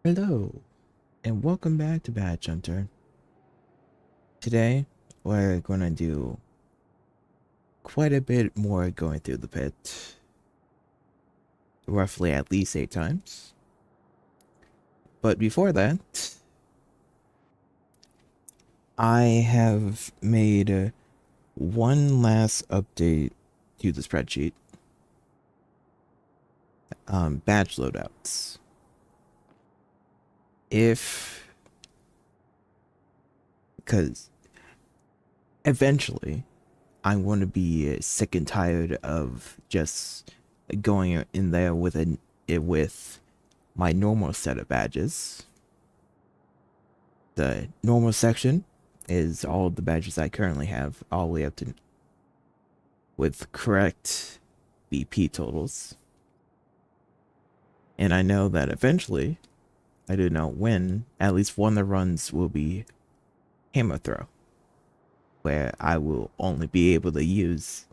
Hello, and welcome back to Badge Hunter. Today, we're gonna do quite a bit more going through the pit. Roughly at least 8 times. But before that, I have made one last update to the spreadsheet. Badge loadouts. Because eventually, I'm going to be sick and tired of just going in there with with my normal set of badges. The normal section is all of the badges I currently have, all the way up to with correct BP totals. And I know that eventually, I do know when, at least one of the runs will be hammer throw, where I will only be able to use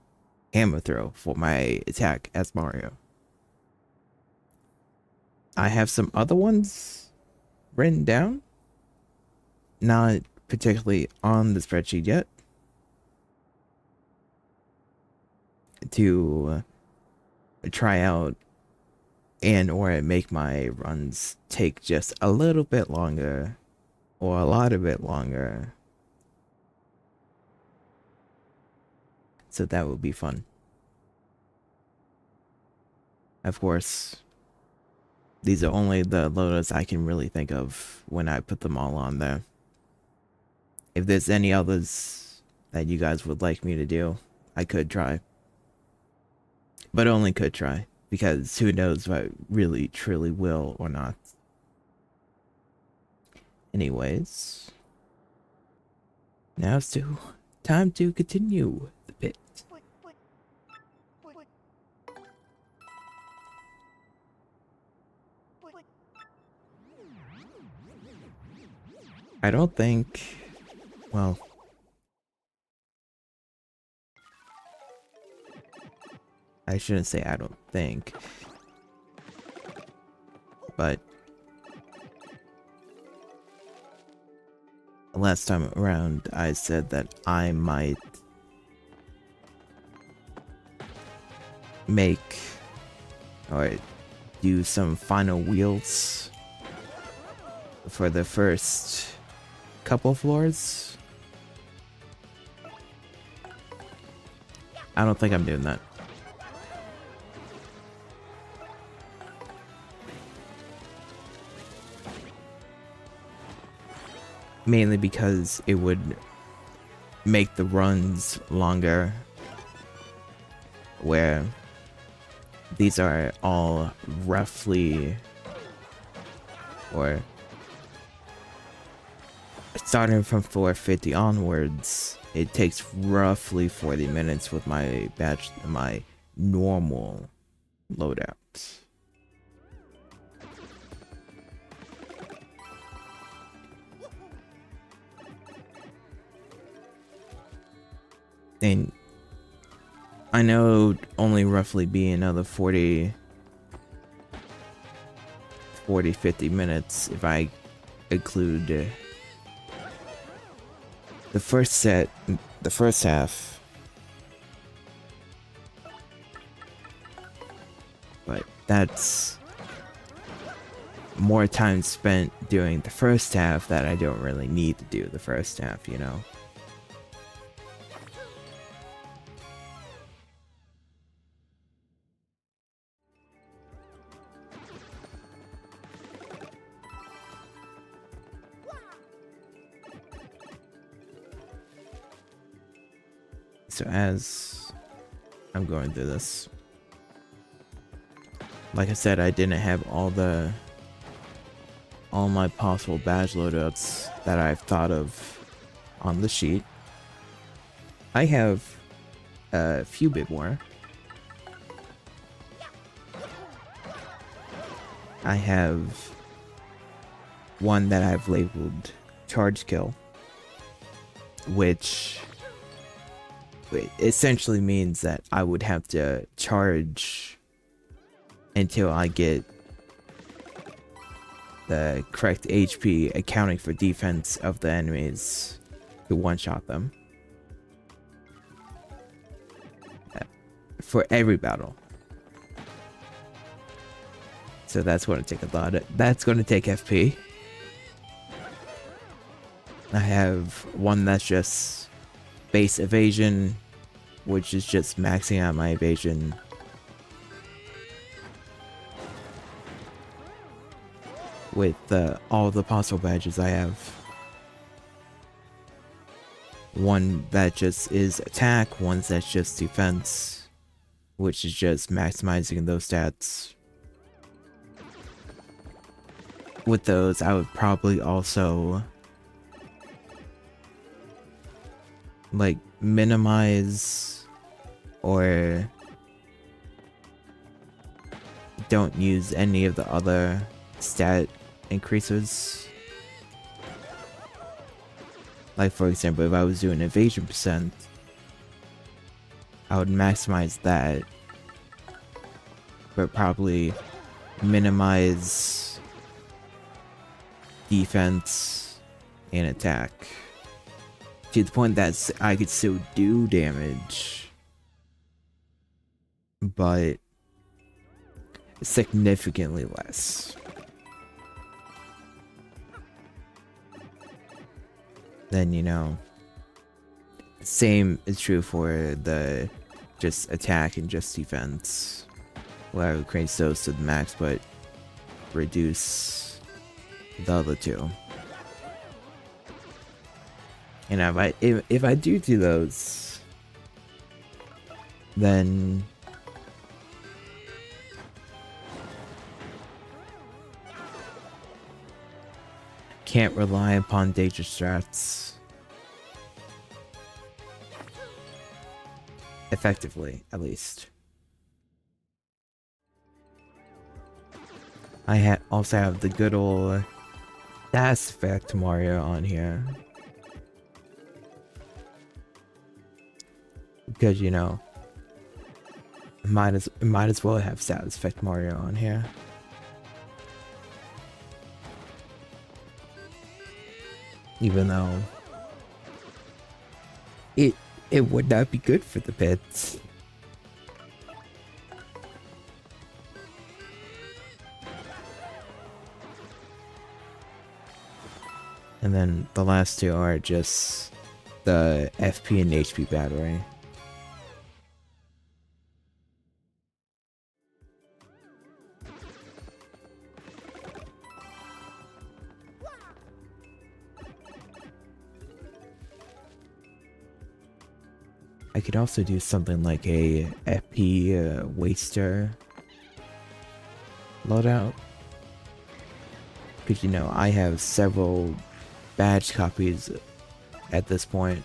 hammer throw for my attack as Mario. I have some other ones written down, not particularly on the spreadsheet yet, to try out and or make my runs take just a little bit longer or a lot of it longer. So that would be fun. Of course, these are only the loadouts I can really think of when I put them all on there. If there's any others that you guys would like me to do, I could try. But only could try, because who knows if I really truly will or not. Anyways, now it's time to continue the bit. I don't think, well, I shouldn't say I don't think, but last time around I said that I might make or do some final wheels for the first couple floors. I don't think I'm doing that. Mainly because it would make the runs longer, where these are all roughly, or starting from 450 onwards, it takes roughly 40 minutes with my normal loadouts. And I know only roughly be another 50 minutes if I include the first half. But that's more time spent doing the first half that I don't really need to do the first half, you know? So as I'm going through this, like I said, I didn't have all my possible badge loadouts that I've thought of on the sheet. I have a few bit more. I have one that I've labeled charge kill, which essentially means that I would have to charge until I get the correct HP accounting for defense of the enemies to one-shot them. For every battle. So that's going to take a lot. That's going to take FP. I have one that's just base evasion, which is just maxing out my evasion. With all the possible badges I have. One that just is attack, one that's just defense, which is just maximizing those stats. With those, I would probably also like minimize or don't use any of the other stat increases. Like for example, if I was doing evasion percent, I would maximize that, but probably minimize defense and attack to the point that I could still do damage, but significantly less. Then, you know, same is true for the just attack and just defense, where I would increase those to the max but reduce the other two. And if I do those, then can't rely upon danger strats effectively, at least. I also have the good old Mass Effect Mario on here. Because, you know, might as well have Mass Effect Mario on here. Even though it would not be good for the pets. And then the last two are just the FP and HP battery. I could also do something like a FP waster loadout. Because, you know, I have several badge copies at this point.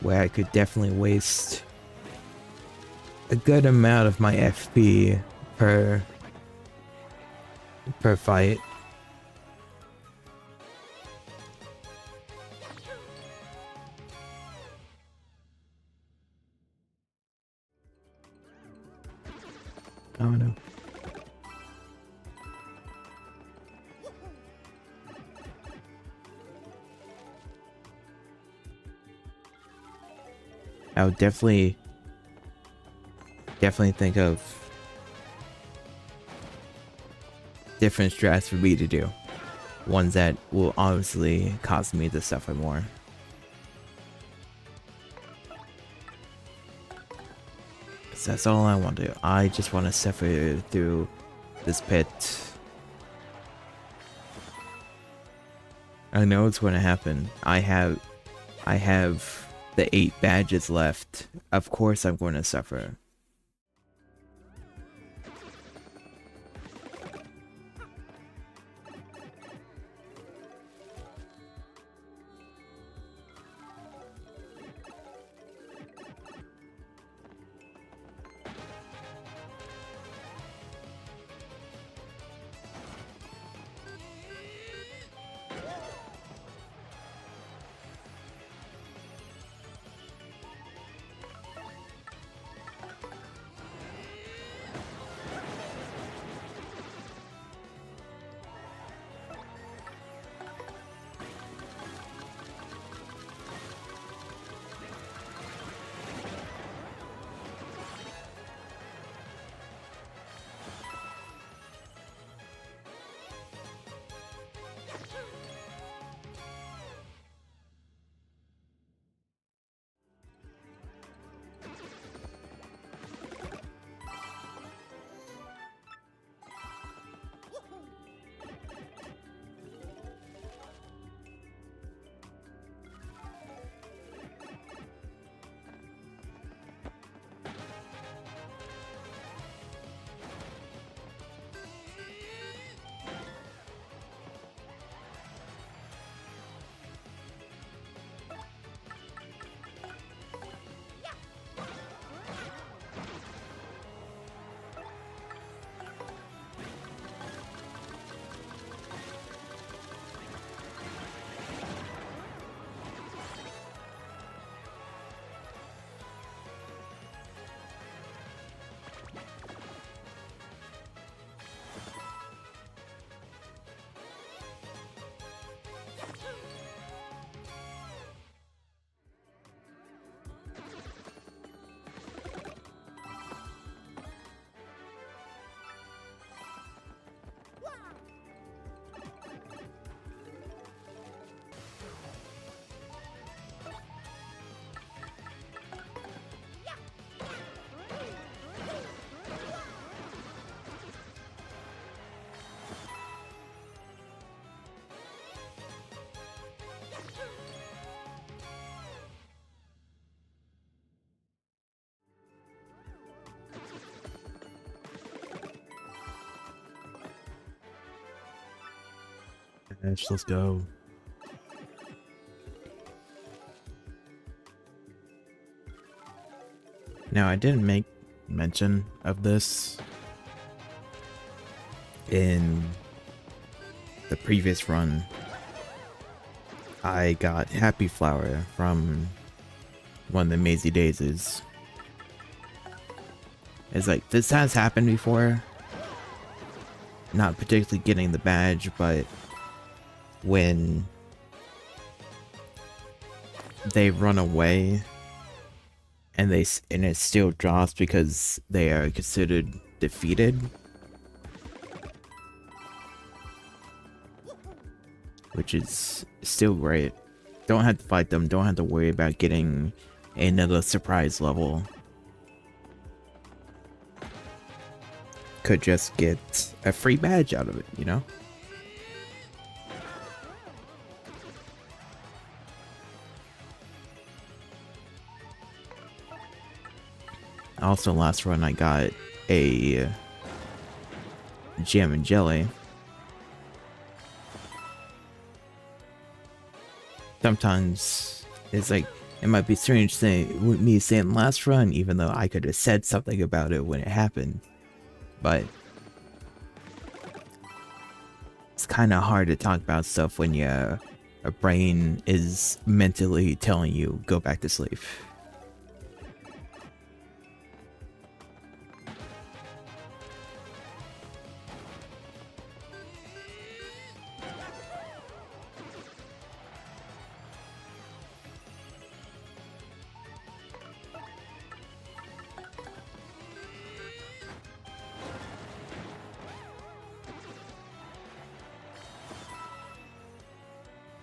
Where I could definitely waste a good amount of my FP per fight. Oh no. I would definitely think of different strats for me to do. Ones that will obviously cost me to suffer more. So that's all I want to do. I just want to suffer through this pit. I know it's going to happen. I have the 8 badges left. Of course I'm going to suffer. Let's go. Now, I didn't make mention of this in the previous run. I got Happy Flower from one of the Mazy Daisies. It's like, this has happened before. Not particularly getting the badge, but when they run away and it still drops because they are considered defeated, which is still great. Don't have to fight them, don't have to worry about getting another surprise level. Could just get a free badge out of it, you know? Also, last run I got a jam and jelly. Sometimes it's like, it might be strange saying me saying last run, even though I could have said something about it when it happened. But it's kind of hard to talk about stuff when your brain is mentally telling you go back to sleep.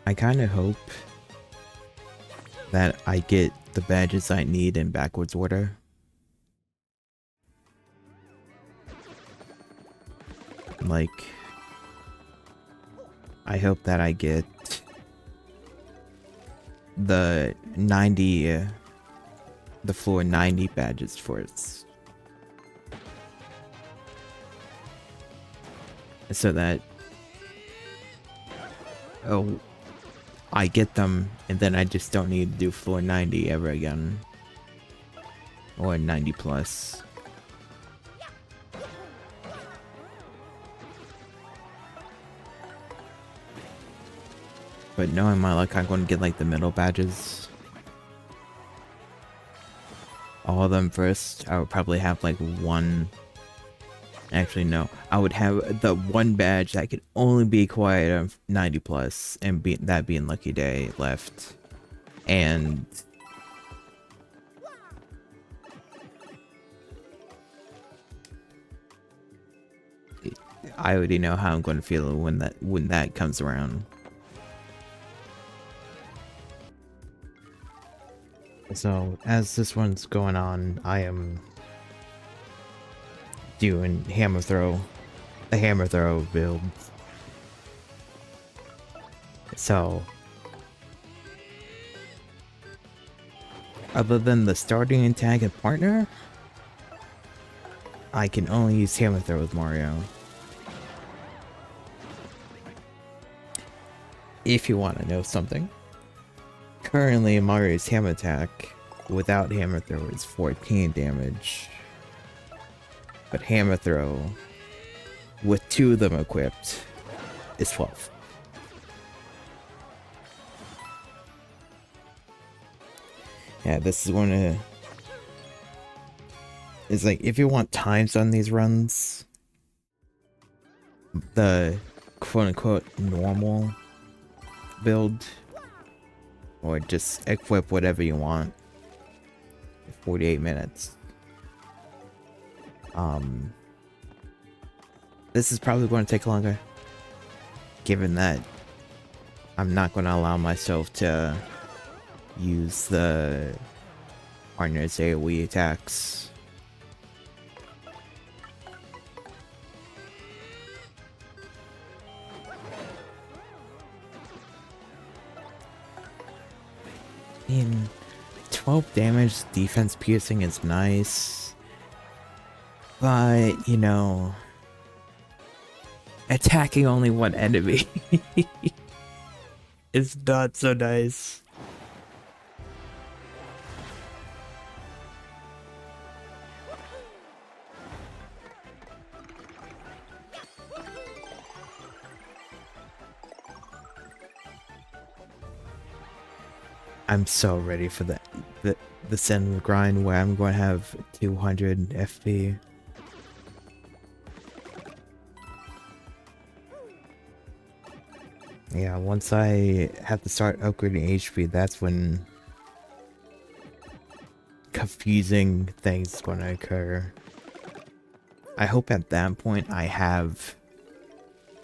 I kind of hope that I get the badges I need in backwards order. Like, I hope that I get the 90, the floor 90 badges first. So that, oh, I get them, and then I just don't need to do floor 90 ever again. Or 90 plus. But knowing my luck, I'm going to get like the middle badges. All of them first. I would probably have like one. Actually, no. I would have the one badge that could only be acquired of 90 plus, and that being Lucky Day left. And I already know how I'm going to feel when that comes around. So as this one's going on, I am doing a hammer throw build. So other than the starting and tag and partner, I can only use hammer throw with Mario. If you want to know something, currently Mario's hammer attack without hammer throw is 14 damage. But hammer throw, with 2 of them equipped, is 12. Yeah, this is one of... It's like, if you want times on these runs, the quote-unquote normal build, or just equip whatever you want, 48 minutes. This is probably going to take longer, given that I'm not going to allow myself to use the partner's AoE attacks. In 12 damage, defense piercing is nice. But, you know, attacking only one enemy It's not so nice. I'm so ready for the Sentinel grind where I'm going to have 200 FP. Yeah, once I have to start upgrading HP, that's when confusing things going to occur. I hope at that point I have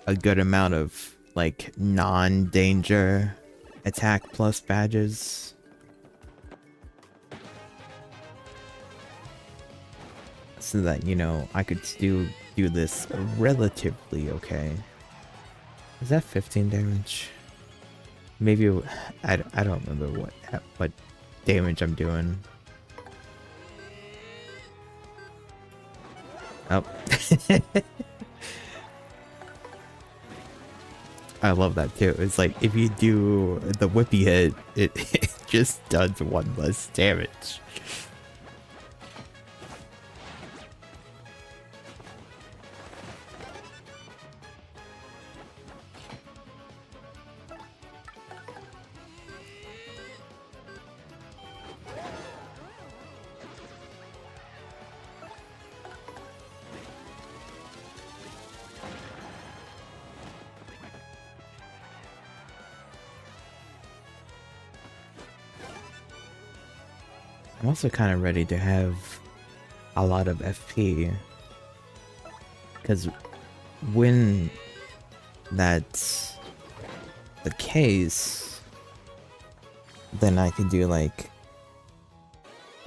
a good amount of like non-danger attack plus badges. So that, you know, I could still do this relatively okay. Is that 15 damage? Maybe I don't remember what damage I'm doing. Oh. I love that too. It's like if you do the whippy hit, it just does one less damage. I'm also kind of ready to have a lot of FP, because when that's the case, then I can do like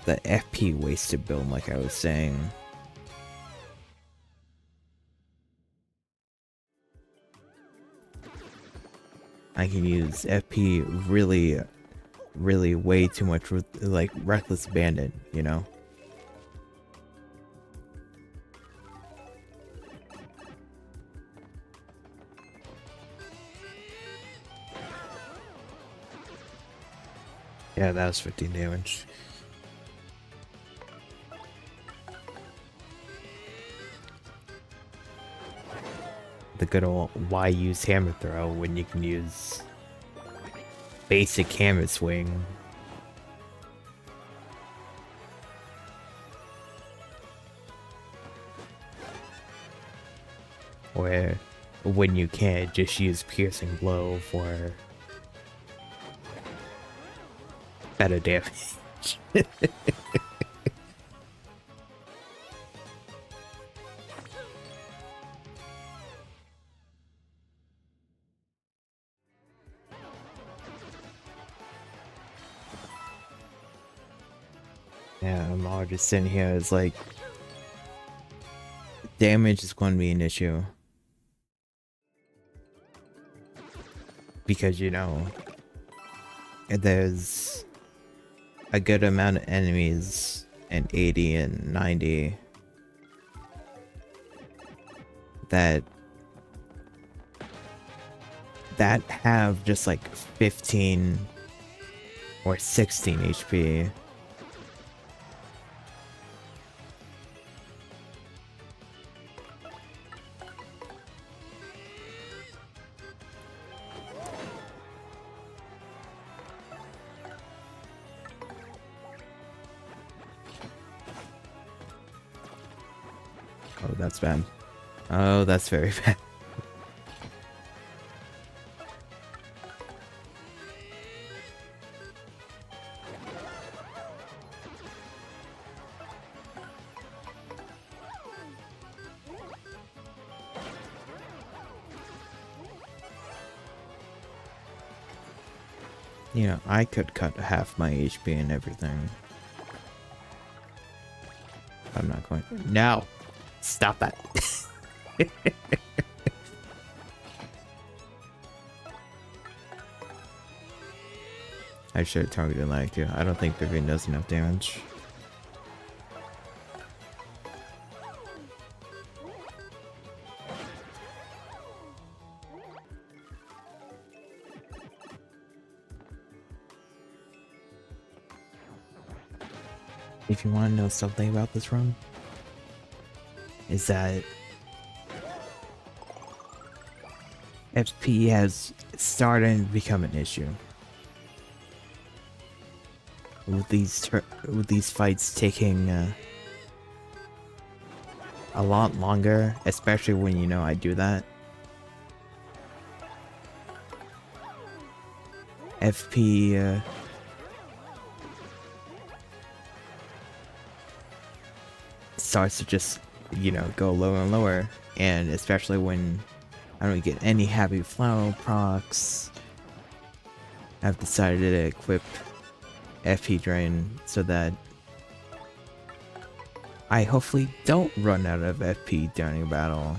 the FP wasted build like I was saying. I can use FP really way too much with like reckless bandit, you know? Yeah, that was 15 damage. The good old why use hammer throw when you can use basic hammer swing. Or when you can't, just use piercing blow for better damage. Yeah, I'm all just sitting here. It's like damage is going to be an issue. Because, you know, there's a good amount of enemies in 80 and 90 that have just like 15 or 16 HP. Oh, that's bad. Oh, that's very bad. You know, I could cut half my HP and everything. I'm not going. No! Stop that. I should have targeted like too. I don't think Vivian does enough damage. if you want to know something about this run, is that FP has started to become an issue. With these fights taking a lot longer, especially when you know I do that. FP starts to just, you know, go lower and lower, and especially when I don't get any happy flower procs, I've decided to equip FP drain so that I hopefully don't run out of FP during a battle.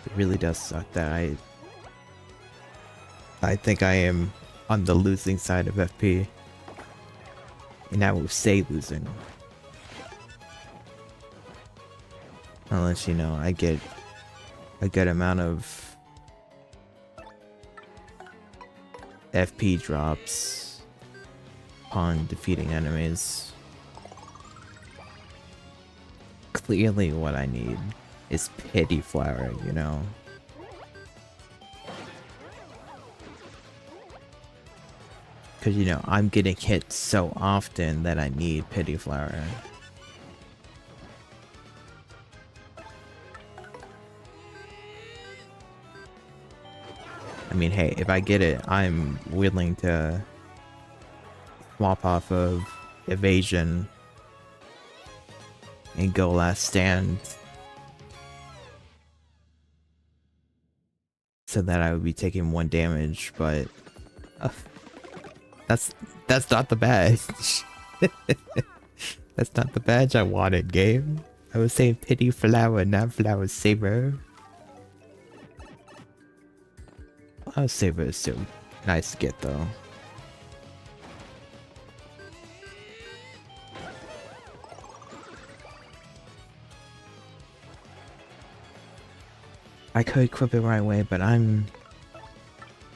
It really does suck that I think I am on the losing side of FP, and I will stay losing. Unless, you know, I get a good amount of FP drops upon defeating enemies. Clearly what I need is pity flower, you know? Because, you know, I'm getting hit so often that I need pity flower. I mean, hey, if I get it, I'm willing to swap off of evasion and go last stand so that I would be taking 1 damage, but that's not the badge. That's not the badge I wanted, game. I was saying pity flower, not flower saber. Flower saber is still nice to get though. I could equip it right away, but I'm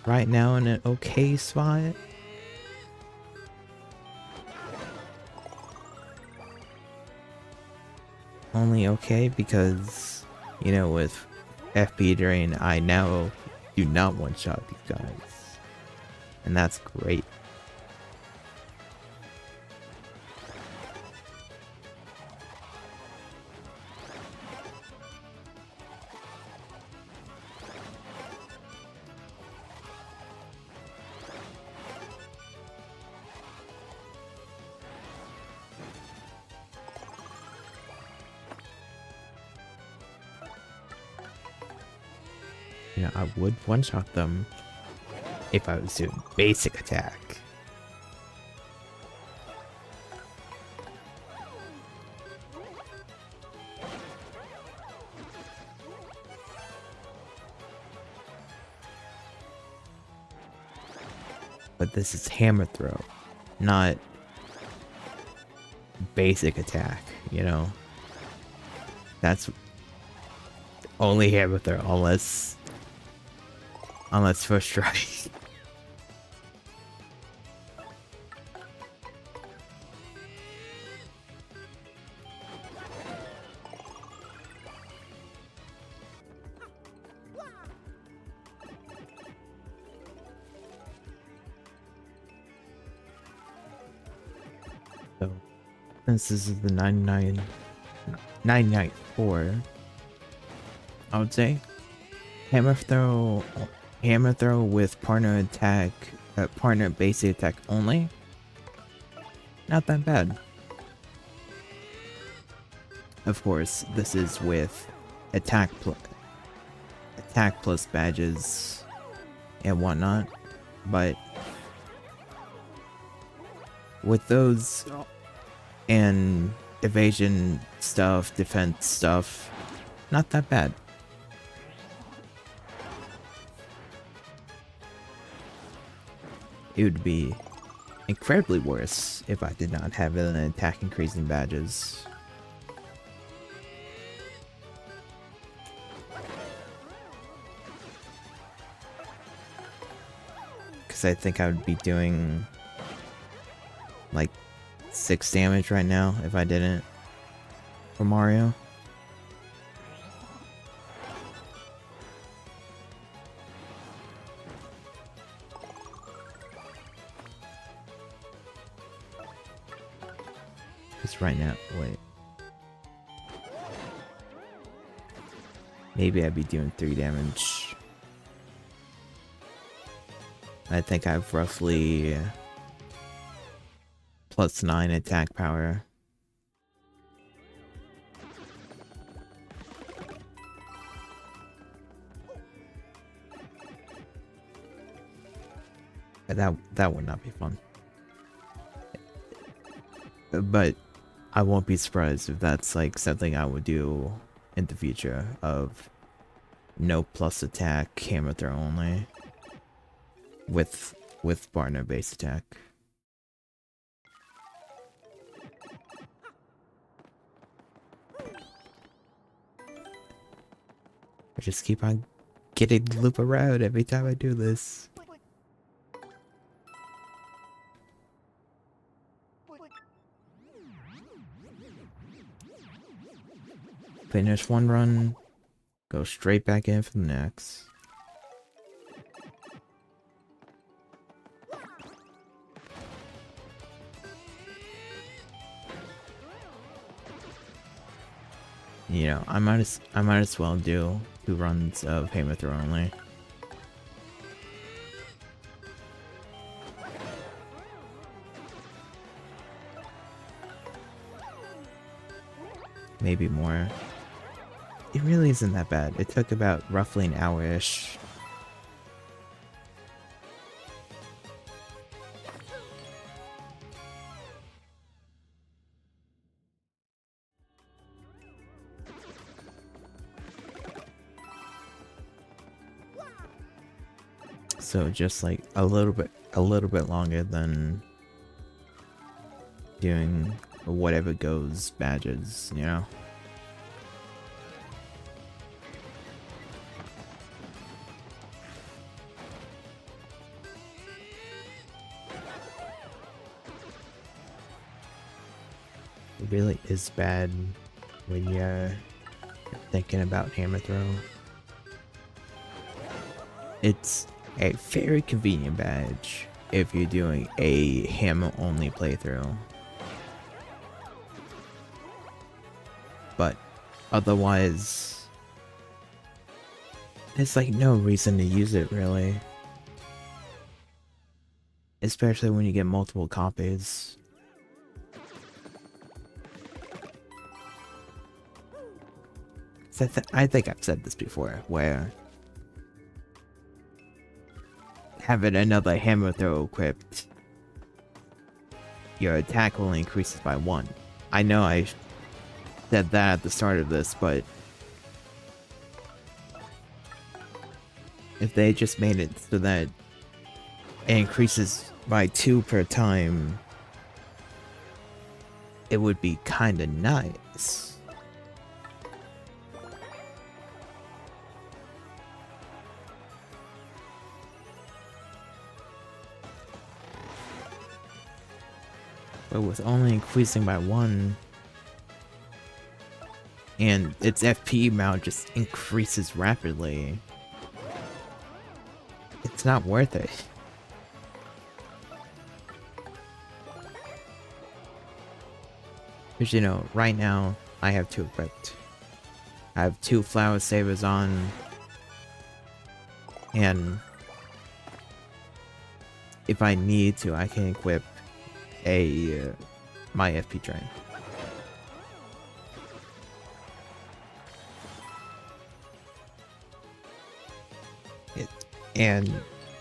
right now in an okay spot. Only okay because, you know, with FP drain, I now do not one-shot these guys. And that's great. You know, I would one-shot them if I was doing basic attack. But this is hammer throw, not basic attack, you know? That's only hammer throw, unless first strike. So, since this is the 994, I would say hammer throw with partner attack, partner basic attack only. Not that bad. Of course, this is with attack plus badges and whatnot, but with those and evasion stuff, defense stuff, not that bad. It would be incredibly worse if I did not have an attack increasing badges. Because I think I would be doing like 6 damage right now if I didn't for Mario. Because right now, wait. Maybe I'd be doing 3 damage. I think I have roughly +9 attack power. That would not be fun. But I won't be surprised if that's like something I would do in the future, of no plus attack, hammer throw only, with partner base attack. I just keep on getting the loop around every time I do this. Finish one run, go straight back in for the next. You know, I might as well do 2 runs of hammer throw only. Maybe more. It really isn't that bad. It took about roughly an hour-ish. So just like a little bit longer than doing whatever goes badges, you know? It really is bad when you're thinking about hammer throw. It's a very convenient badge if you're doing a hammer only playthrough. But otherwise, there's like no reason to use it really. Especially when you get multiple copies. So I think I've said this before, where having another hammer throw equipped, your attack only increases by 1. I know I said that at the start of this, but if they just made it so that it increases by 2 per time, it would be kinda nice. But with only increasing by 1, and its FP amount just increases rapidly, it's not worth it. Because, you know, right now, I have 2 equipped. I have 2 flower savers on, and if I need to, I can equip my FP train. And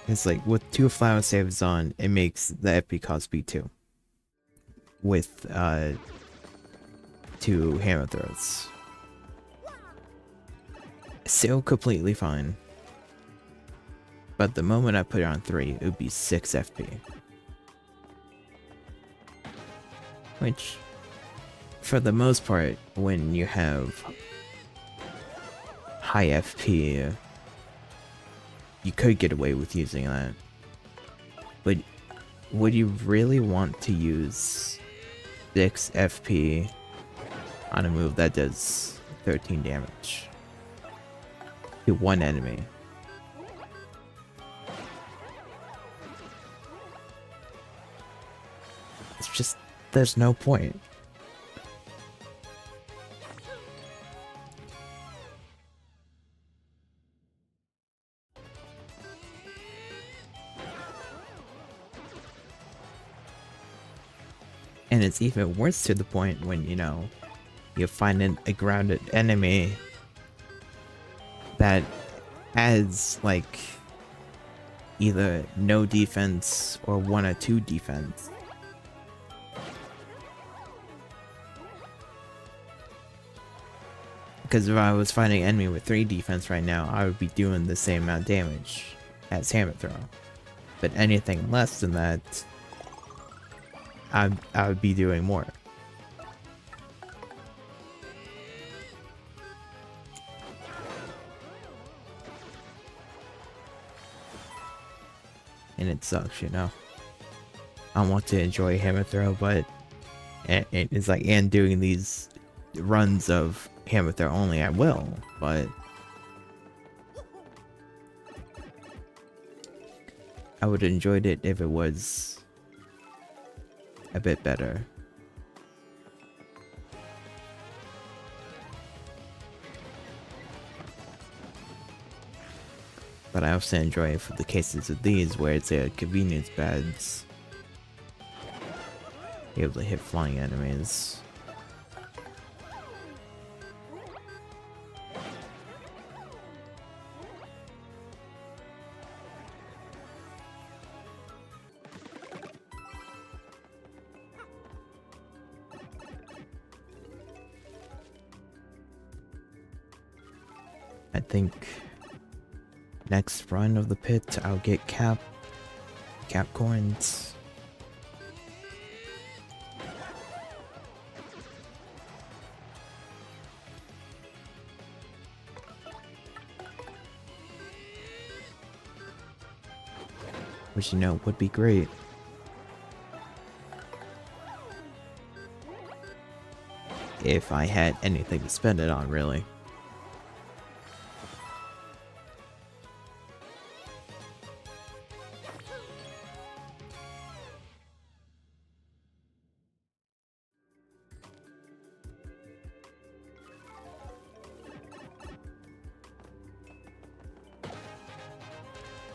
it's like with 2 flower savers on, it makes the FP cost be 2. With 2 hammer throws. Still completely fine. But the moment I put it on 3, it would be 6 FP. Which, for the most part, when you have high FP, you could get away with using that. But would you really want to use 6 FP on a move that does 13 damage to one enemy? It's just, there's no point. And it's even worse to the point when, you know, you find a grounded enemy that has, like, either no defense or 1 or 2 defense. Because if I was fighting an enemy with 3 defense right now, I would be doing the same amount of damage as Hammer Throw. But anything less than that, I would be doing more. And it sucks, you know. I want to enjoy Hammer Throw, but it's like, and doing these runs of Hammer Throw only, I will, but I would have enjoyed it if it was a bit better. But I also enjoy it for the cases of these where it's a convenience badge. Be able to hit flying enemies. I think next run of the pit I'll get cap coins. Which, you know, would be great. If I had anything to spend it on, really.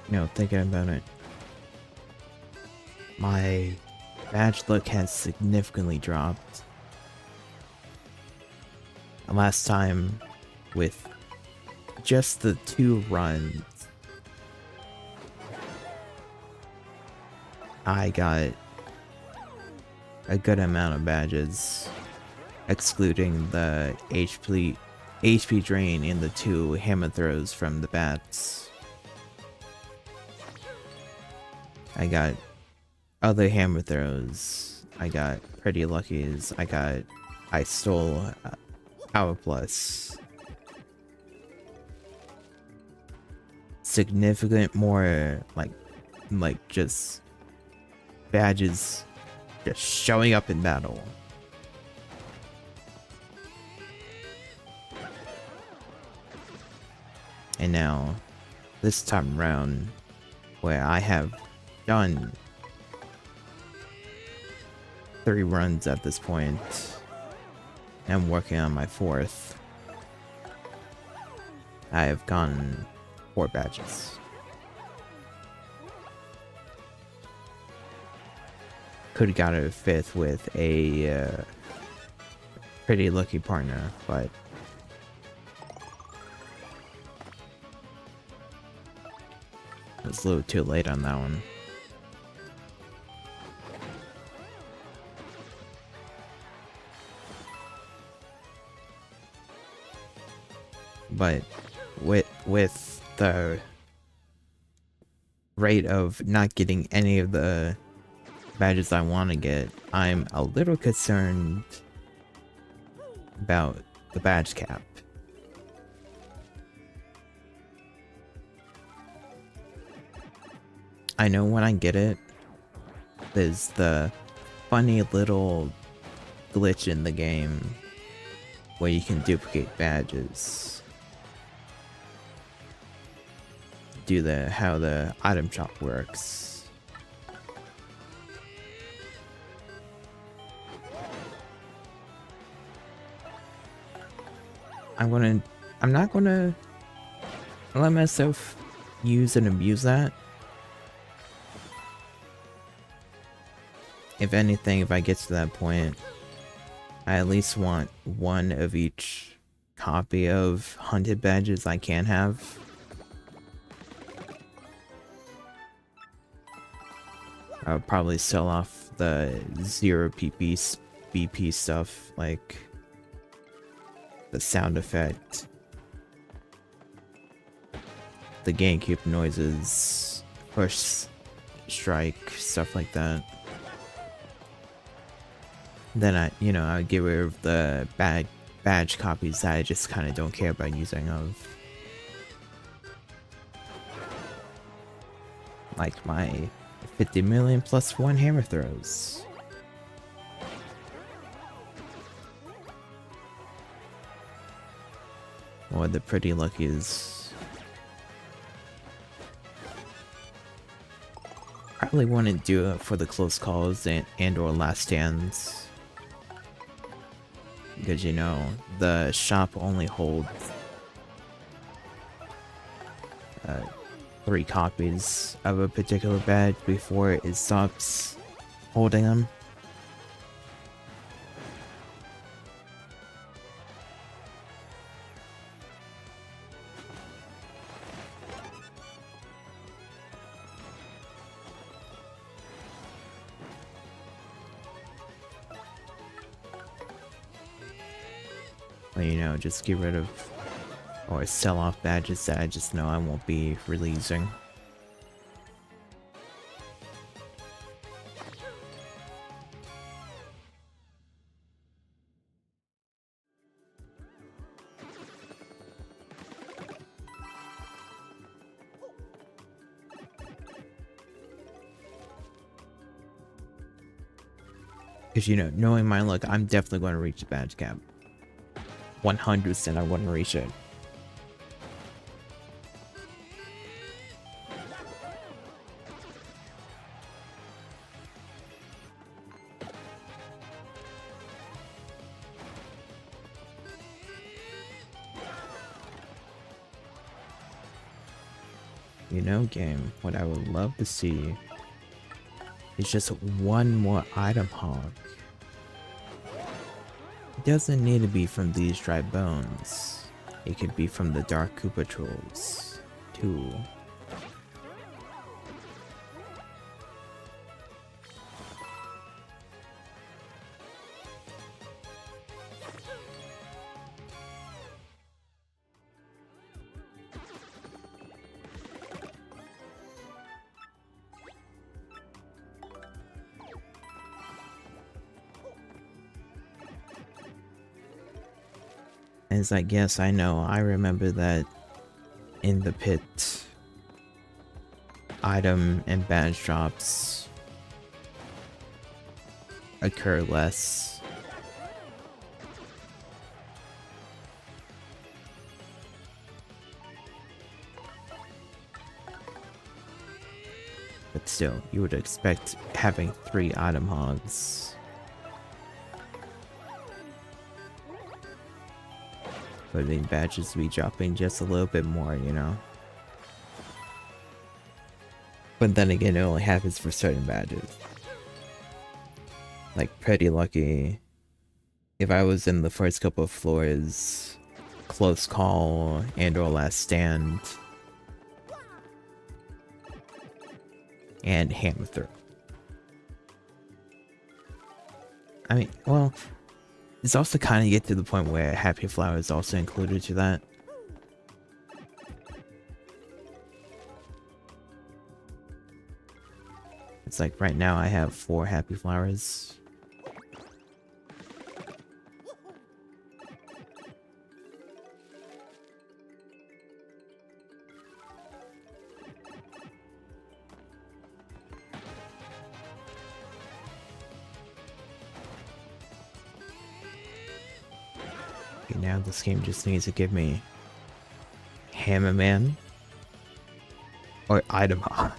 You know, thinking about it, my badge look has significantly dropped. Last time, with just the 2 runs, I got a good amount of badges, excluding the HP drain and the 2 hammer throws from the bats. I got other hammer throws. I got pretty luckies. I stole Power Plus. Significant more like just badges just showing up in battle. And now, this time around, where I have done 3 runs at this point, and I'm working on my 4th, I have gotten 4 badges. Could have got a 5th with a pretty lucky partner, but it was a little too late on that one. But with the rate of not getting any of the badges I want to get, I'm a little concerned about the badge cap. I know when I get it, there's the funny little glitch in the game where you can duplicate badges. How the item shop works. I'm not gonna let myself use and abuse that. If anything, if I get to that point, I at least want one of each copy of hunted badges I can have. I would probably sell off the 0 BP stuff, like the sound effect, the GameCube noises, push strike, stuff like that. Then I'd get rid of the badge copies that I just kind of don't care about using of. Like my 50 million plus 1 hammer throws. Or the pretty luckies. Probably wouldn't do it for the close calls and or last stands. Because the shop only holds 3 copies of a particular badge before it stops holding them. But just get rid of or sell off badges that I just know I won't be releasing. Because knowing my luck, I'm definitely going to reach the badge cap. 100% I wouldn't reach it. Game, what I would love to see is just one more item hog. It doesn't need to be from these dry bones. It could be from the Dark Koopa Trolls, too. And it's like, yes, I know, I remember that in the pit, item and badge drops occur less. But still, you would expect having 3 item hogs. But the badges be dropping just a little bit more, But then again, it only happens for certain badges. Like Pretty Lucky, if I was in the first couple of floors, Close Call and or Last Stand, and Hammer Throw. I mean, well, it's also kind of get to the point where Happy Flower is also included to that. It's like right now I have 4 Happy Flowers. Okay, now this game just needs to give me Hammer Man or Idema.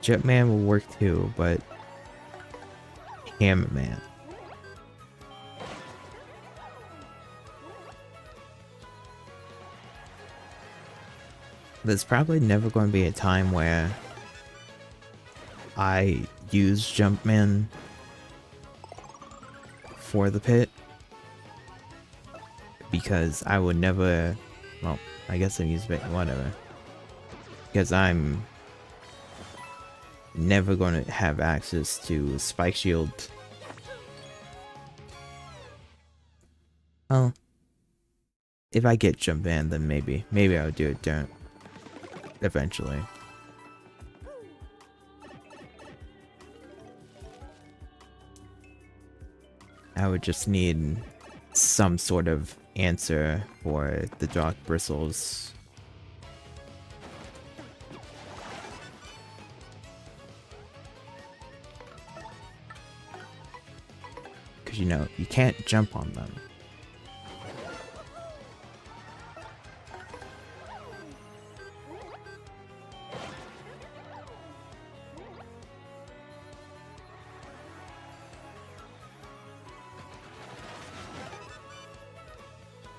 Jetman will work too, but Hammer Man. There's probably never going to be a time where I use Jumpman for the pit, because I would never, well, I guess I use whatever, because I'm never going to have access to Spike Shield. Well, if I get Jumpman, then maybe I'll do it eventually. I would just need some sort of answer for the Dark Bristles. Because, you know, you can't jump on them.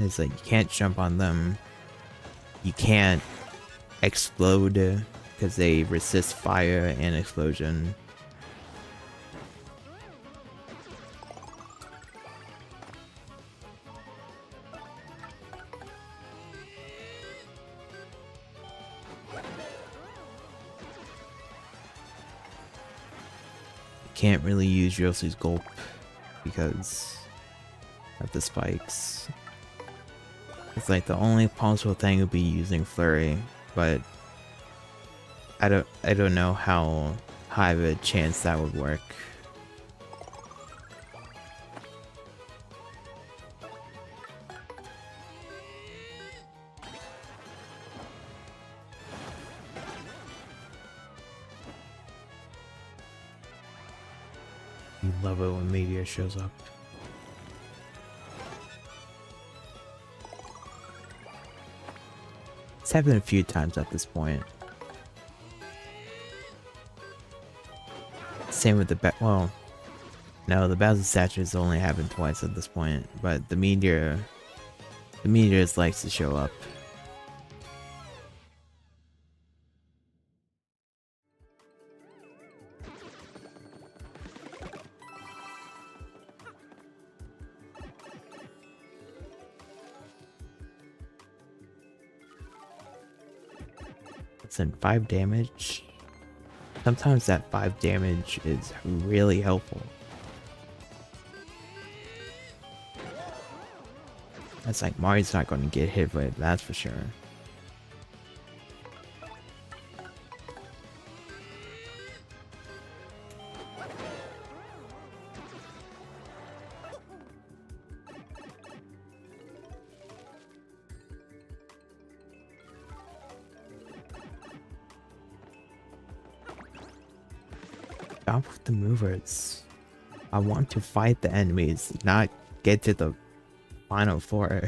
It's like, you can't jump on them. You can't explode because they resist fire and explosion. Can't really use Yoshi's Gulp because of the spikes. It's like the only possible thing would be using Flurry, but I don't know how high of a chance that would work. You love it when Meteor shows up. It's happened a few times at this point. Same with the well, no, the Basil statues only happened twice at this point, but the meteors likes to show up. And 5 damage. Sometimes that 5 damage is really helpful. That's like Mario's not going to get hit with, that's for sure. Stop with the movers. I want to fight the enemies, not get to the final floor.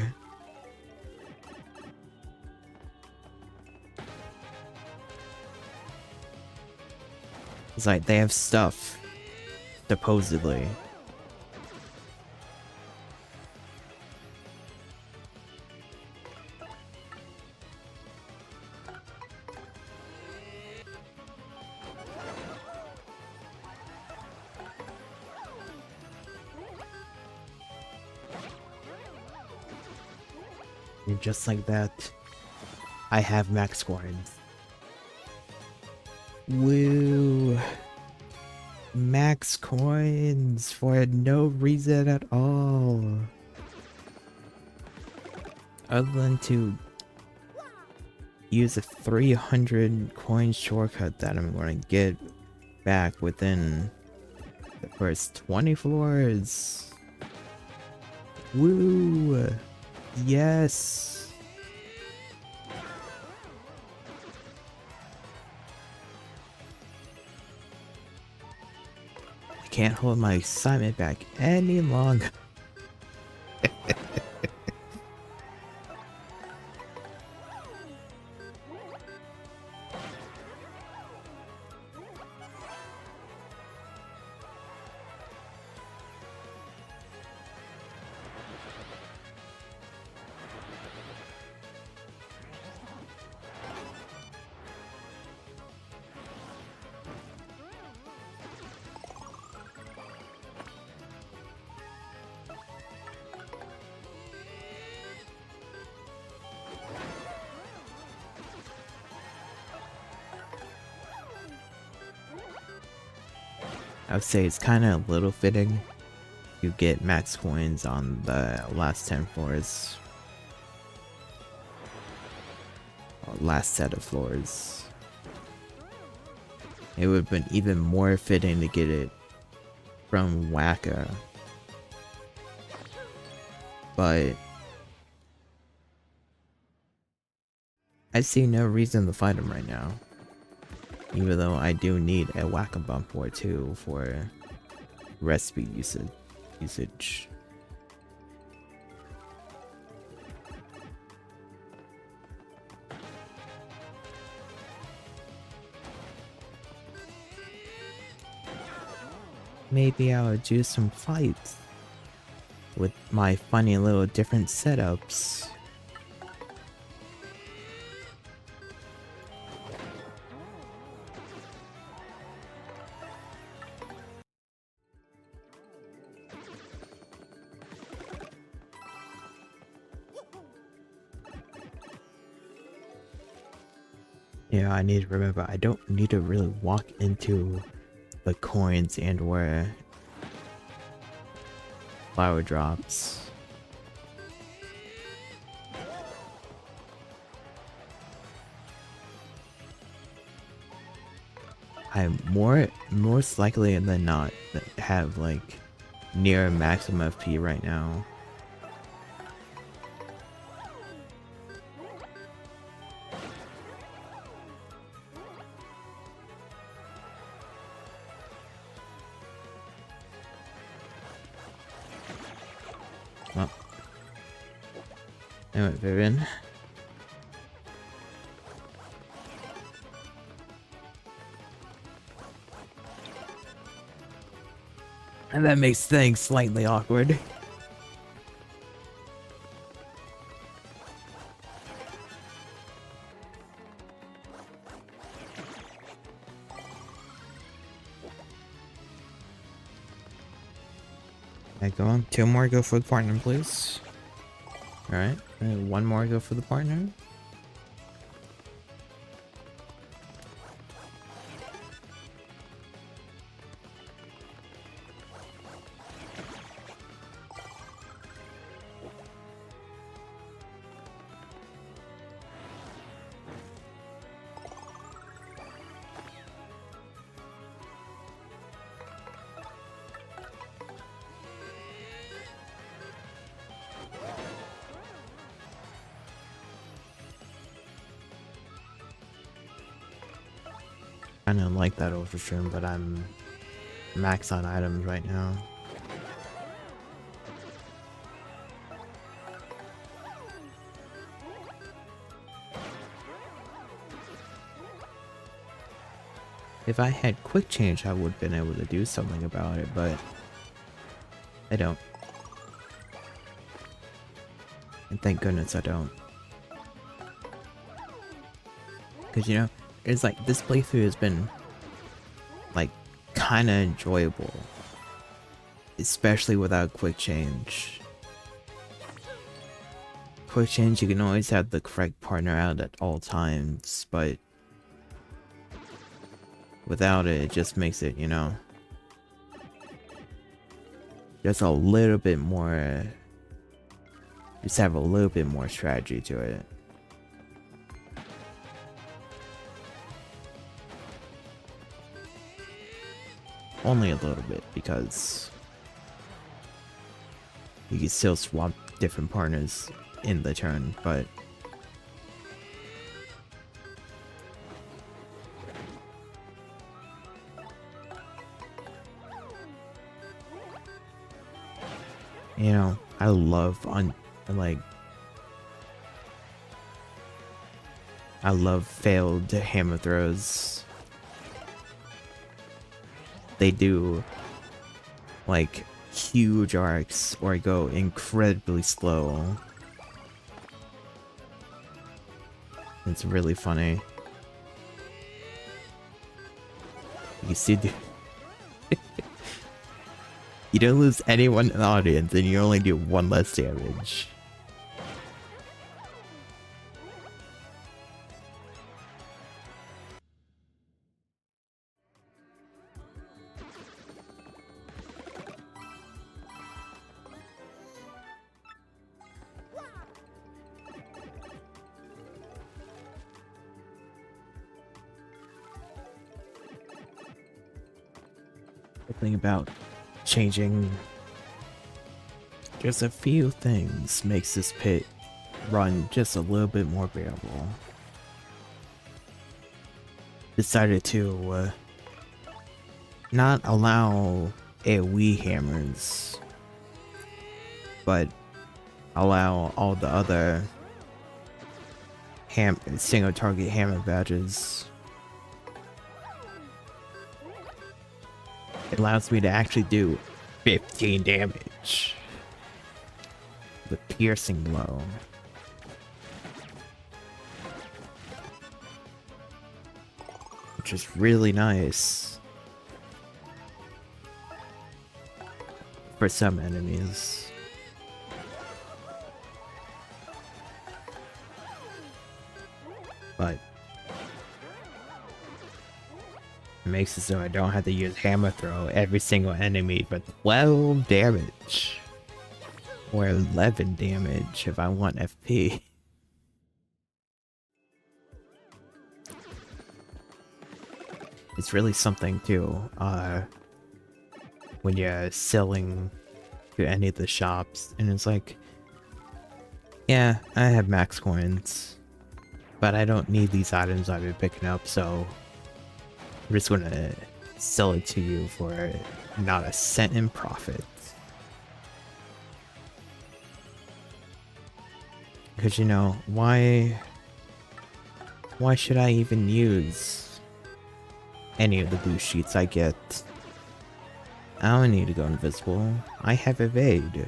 It's like they have stuff, supposedly. And just like that, I have max coins. Woo! Max coins for no reason at all. Other than to use a 300 coin shortcut that I'm going to get back within the first 20 floors. Woo! Yes! can't hold my excitement back any longer. I would say it's kind of a little fitting. You get max coins on the last 10 floors. Or last set of floors. It would have been even more fitting to get it from Wacka. But I see no reason to fight him right now. Even though I do need a Whack-a-Bump or two for recipe usage. Maybe I'll do some fights with my funny little different setups. Yeah, I need to remember, I don't need to really walk into the coins and where flower drops. I'm most likely than not have like near maximum FP right now. Well, anyway, Vivian. And that makes things slightly awkward. Okay, go on. 2 more go for the partner, please. Alright, 1 more go for the partner. I don't like that overstream, but I'm max on items right now. If I had quick change, I would have been able to do something about it, but I don't. And thank goodness I don't. Because, you know, it's like this playthrough has been like kind of enjoyable, especially without quick change. Quick change, you can always have the correct partner out at all times, but without it, it just makes it, you know, just a little bit more, just have a little bit more strategy to it. Only a little bit, because you can still swap different partners in the turn, but You know, I love I love failed hammer throws. They do like huge arcs or go incredibly slow. It's really funny. You see, you don't lose anyone in the audience and you only do 1 less damage. The thing about changing just a few things makes this pit run just a little bit more bearable. Decided to not allow AoE hammers, but allow all the other single target hammer badges. It allows me to actually do 15 damage with piercing blow. Which is really nice for some enemies. But it makes it so I don't have to use hammer throw every single enemy for 12 damage. Or 11 damage if I want FP. It's really something too, when you're selling to any of the shops, and it's like, yeah, I have max coins, but I don't need these items I've been picking up, so I'm just gonna sell it to you for not a cent in profit. Because, you know, why should I even use any of the boost sheets I get? I don't need to go invisible. I have evade.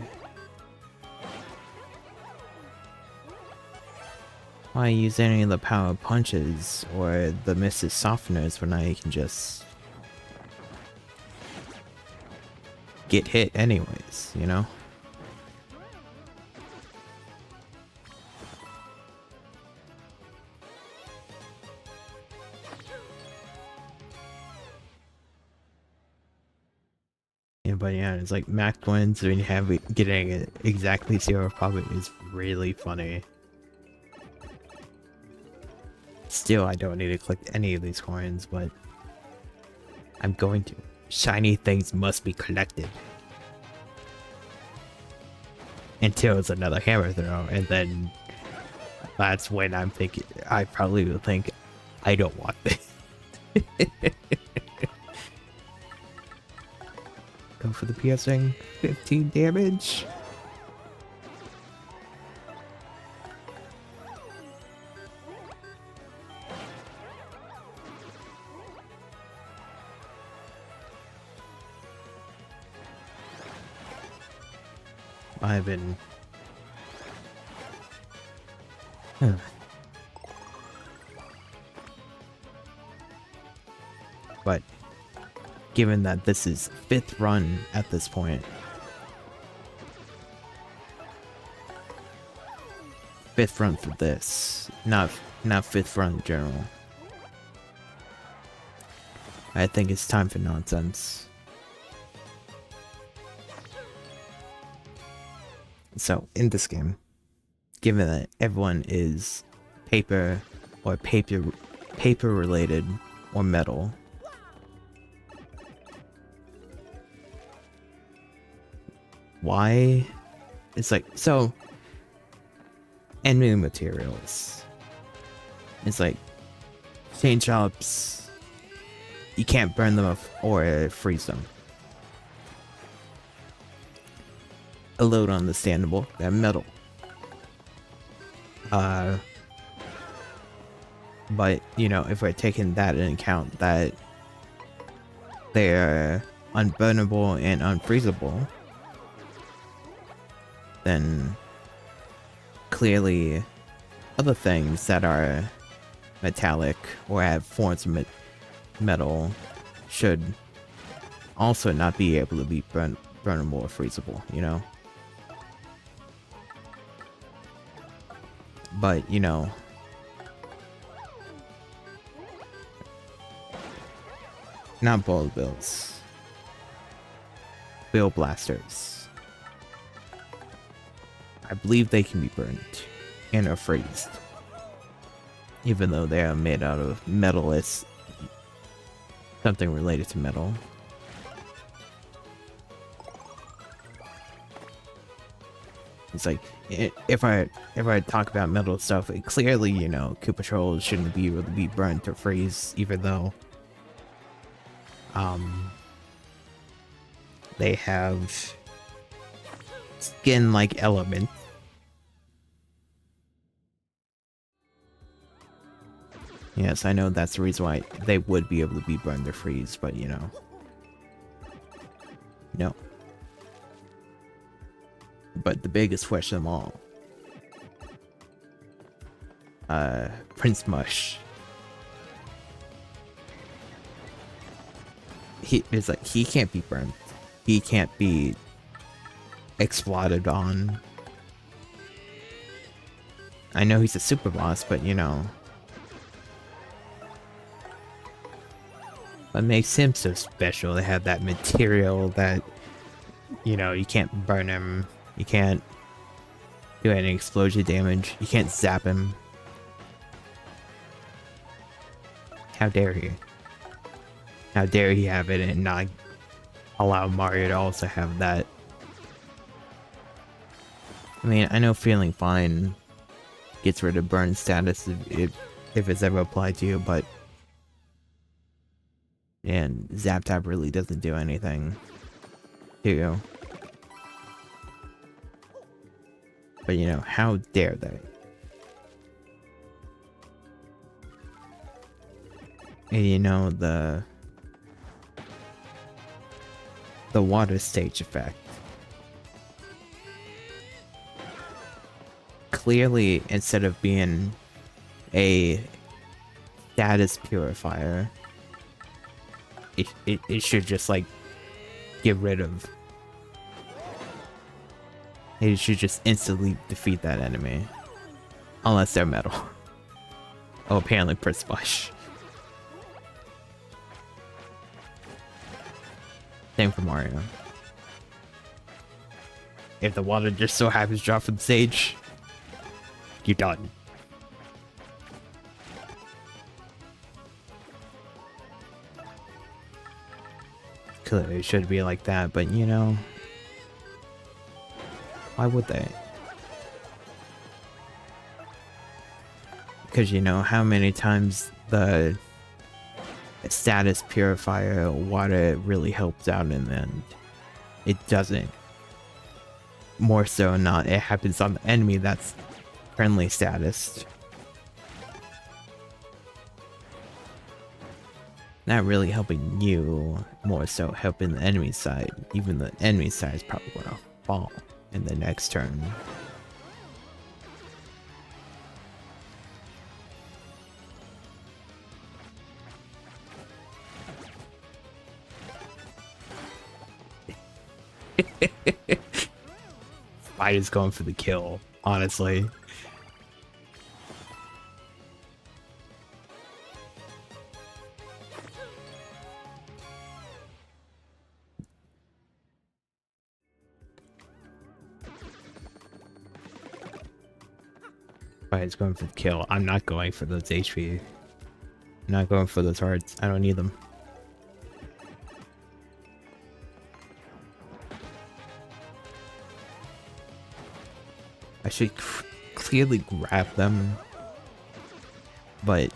Why use any of the power punches or the Mrs. Softeners when I can just get hit anyways, you know? But yeah, it's like max coins when you have it getting it exactly 0 profit is really funny. Still, I don't need to collect any of these coins, but I'm going to. Shiny things must be collected. Until it's another hammer throw, and then that's when I'm thinking, I probably will think, I don't want this. Go for the piercing, 15 damage. I've been... But given that this is 5th run at this point, 5th run for this, not 5th run in general, I think it's time for nonsense. So in this game, given that everyone is paper or paper related or metal, why? It's like, so enemy materials, it's like chain shops, you can't burn them or freeze them. a little understandable. They're metal. But, you know, if we're taking that into account, that they're unburnable and unfreezable, then clearly other things that are metallic or have forms of metal should also not be able to be burnable or freezable, you know? But, you know, not bullet bills. Bill blasters. I believe they can be burnt and are freezed. Even though they are made out of metal, it's something related to metal. It's like, if I talk about metal stuff, it clearly, you know, Koopa Patrol shouldn't be able to be burnt or freeze, even though they have skin-like elements. Yes, I know that's the reason why they would be able to be burned or freeze, but you know. No. But the biggest question of all. Prince Mush. It's like, he can't be burnt. He can't be exploded on. I know he's a super boss, but you know. What makes him so special? They have that material that, you know, you can't burn him. You can't do any explosion damage. You can't zap him. How dare he? How dare he have it and not allow Mario to also have that? I mean, I know feeling fine gets rid of burn status if it's ever applied to you, but and Zap Tap really doesn't do anything to you. But you know, how dare they? And you know, the water stage effect. Clearly, instead of being a status purifier, it should just like get rid of. It should just instantly defeat that enemy, unless they're metal. Oh, apparently Prince Mush. Same for Mario. If the water just so happens to drop from the stage, you're done. Clearly it should be like that, but you know, why would they? Because you know how many times the status purifier water really helps out in the end. It doesn't. More so not, it happens on the enemy that's friendly status. Not really helping you, more so helping the enemy side. Even the enemy side is probably gonna fall in the next turn. Spider's going for the kill, honestly. Spider's going for the kill. I'm not going for those HP. I'm not going for those hearts. I don't need them. I should clearly grab them, but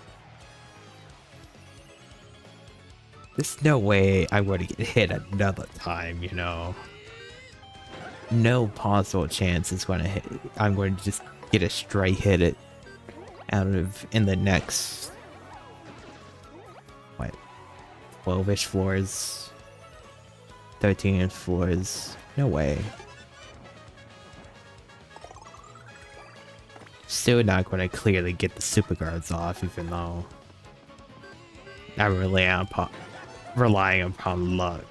there's no way I would get hit another time, you know. no possible chance it's going to hit. I'm going to just get a straight hit it out of in the next, what, 12-ish floors, 13-ish floors. No way. Still not going to clearly get the super guards off, even though I'm relying upon luck.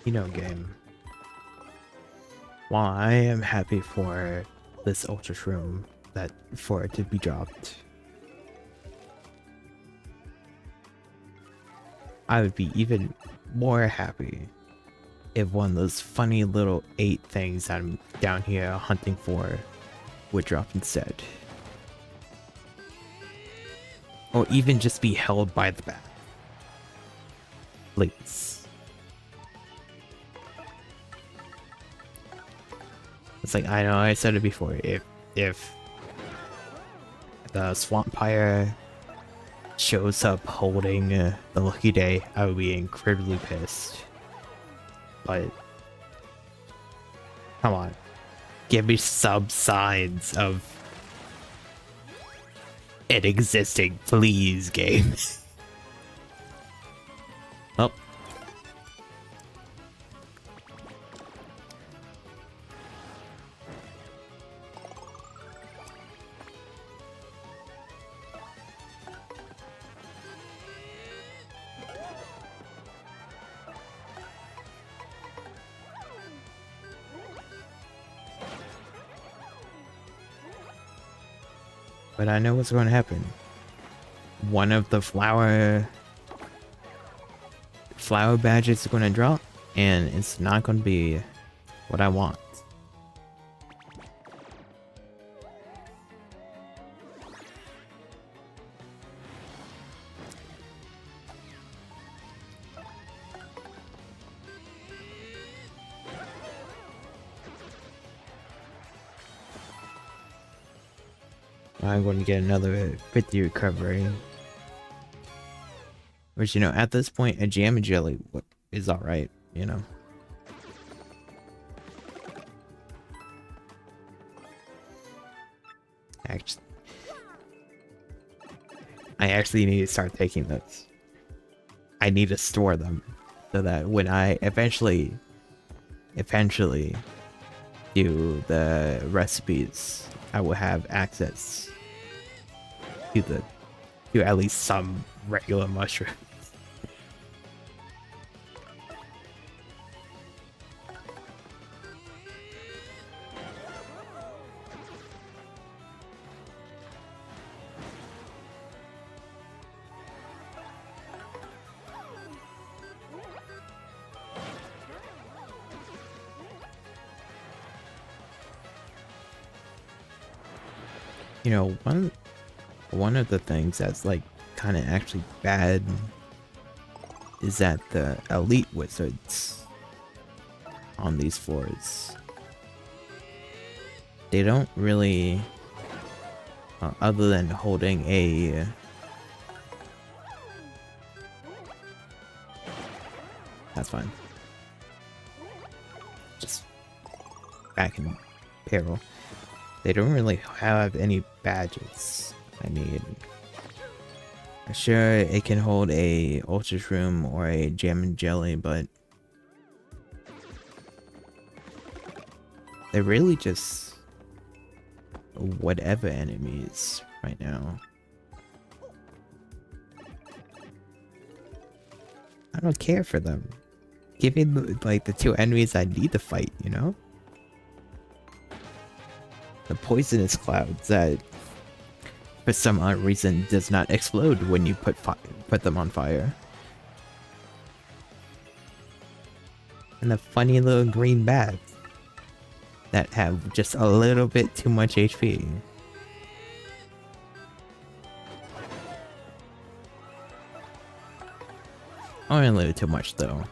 You know, game. While I am happy for this Ultra Shroom, for it to be dropped, I would be even more happy if one of those funny little 8 things I'm down here hunting for would drop instead. Or even just be held by the back. Please. It's like, I know I said it before, if the Swamp Pyre shows up holding the Lucky Day, I would be incredibly pissed. But come on, give me some signs of it existing, please, game. Oh. But I know what's going to happen. One of the flower badges is going to drop, and it's not going to be what I want. I'm going to get another 50 recovery. Which, you know, at this point, a jam and jelly is alright, you know. I actually need to start taking those. I need to store them so that when I eventually do the recipes, I will have access to at least some regular mushroom. You know, one of the things that's like kind of actually bad is that the elite wizards on these floors, they don't really, other than holding a that's fine, just back in peril. They don't really have any badges. I mean, sure, it can hold a Ultra Shroom or a Jam and Jelly, but they're really just whatever enemies right now. I don't care for them. Give me like the two enemies I need to fight, you know? The poisonous clouds that for some odd reason does not explode when you put them on fire. And the funny little green bats that have just a little bit too much HP. Only a little too much though.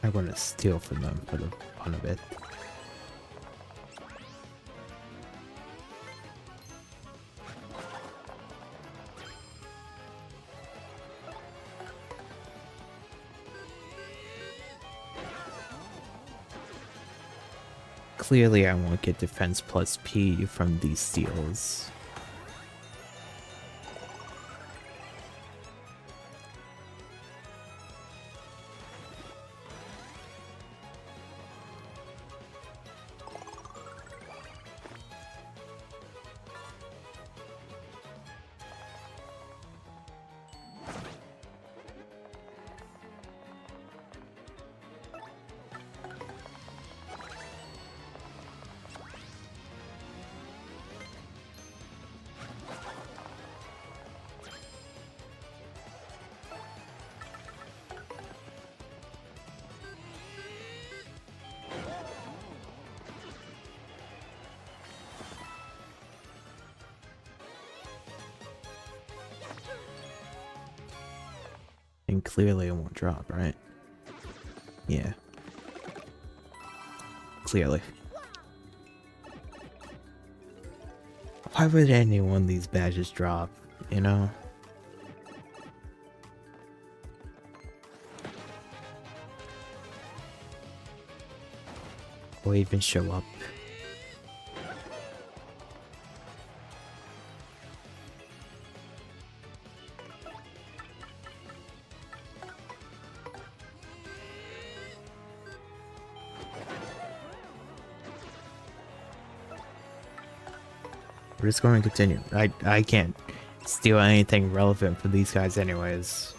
I want to steal from them for the fun of it. Clearly I won't get defense plus P from these steals. And clearly it won't drop, right? Yeah. Clearly. Why would any one of these badges drop, you know? Or even show up. We're just going to continue. I can't steal anything relevant from these guys anyways.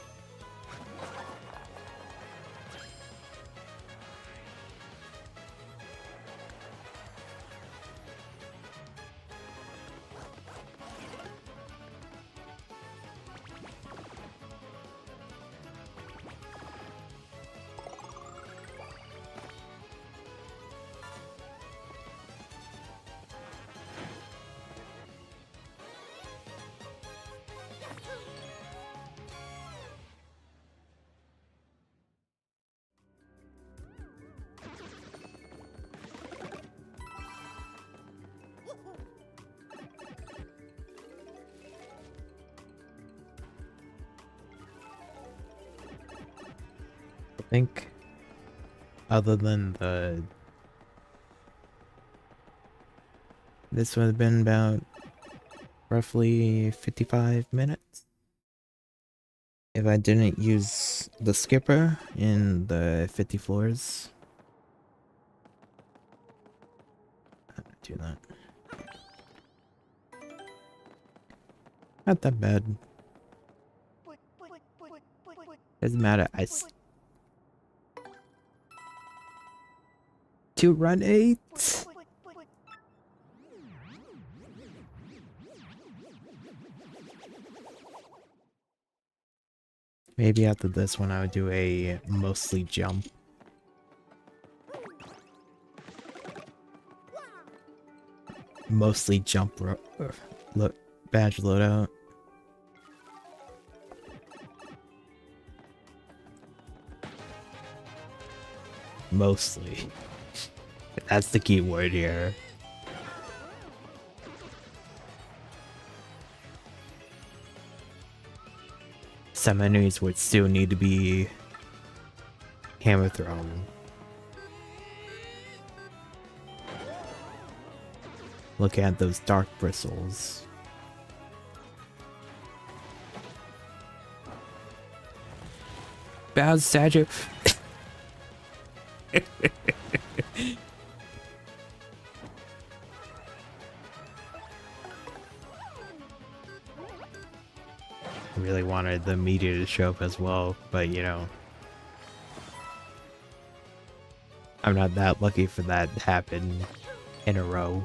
I think other than this would have been about roughly 55 minutes. If I didn't use the skipper in the 50 floors, I'm gonna do that. Not that bad. Doesn't matter. To run 8. Maybe after this one I would do a mostly jump. Mostly jump badge loadout. Mostly. That's the key word here. Some enemies would still need to be hammer thrown. Look at those dark bristles. Bad statue. Really wanted the meteor to show up as well, but you know, I'm not that lucky for that to happen in a row.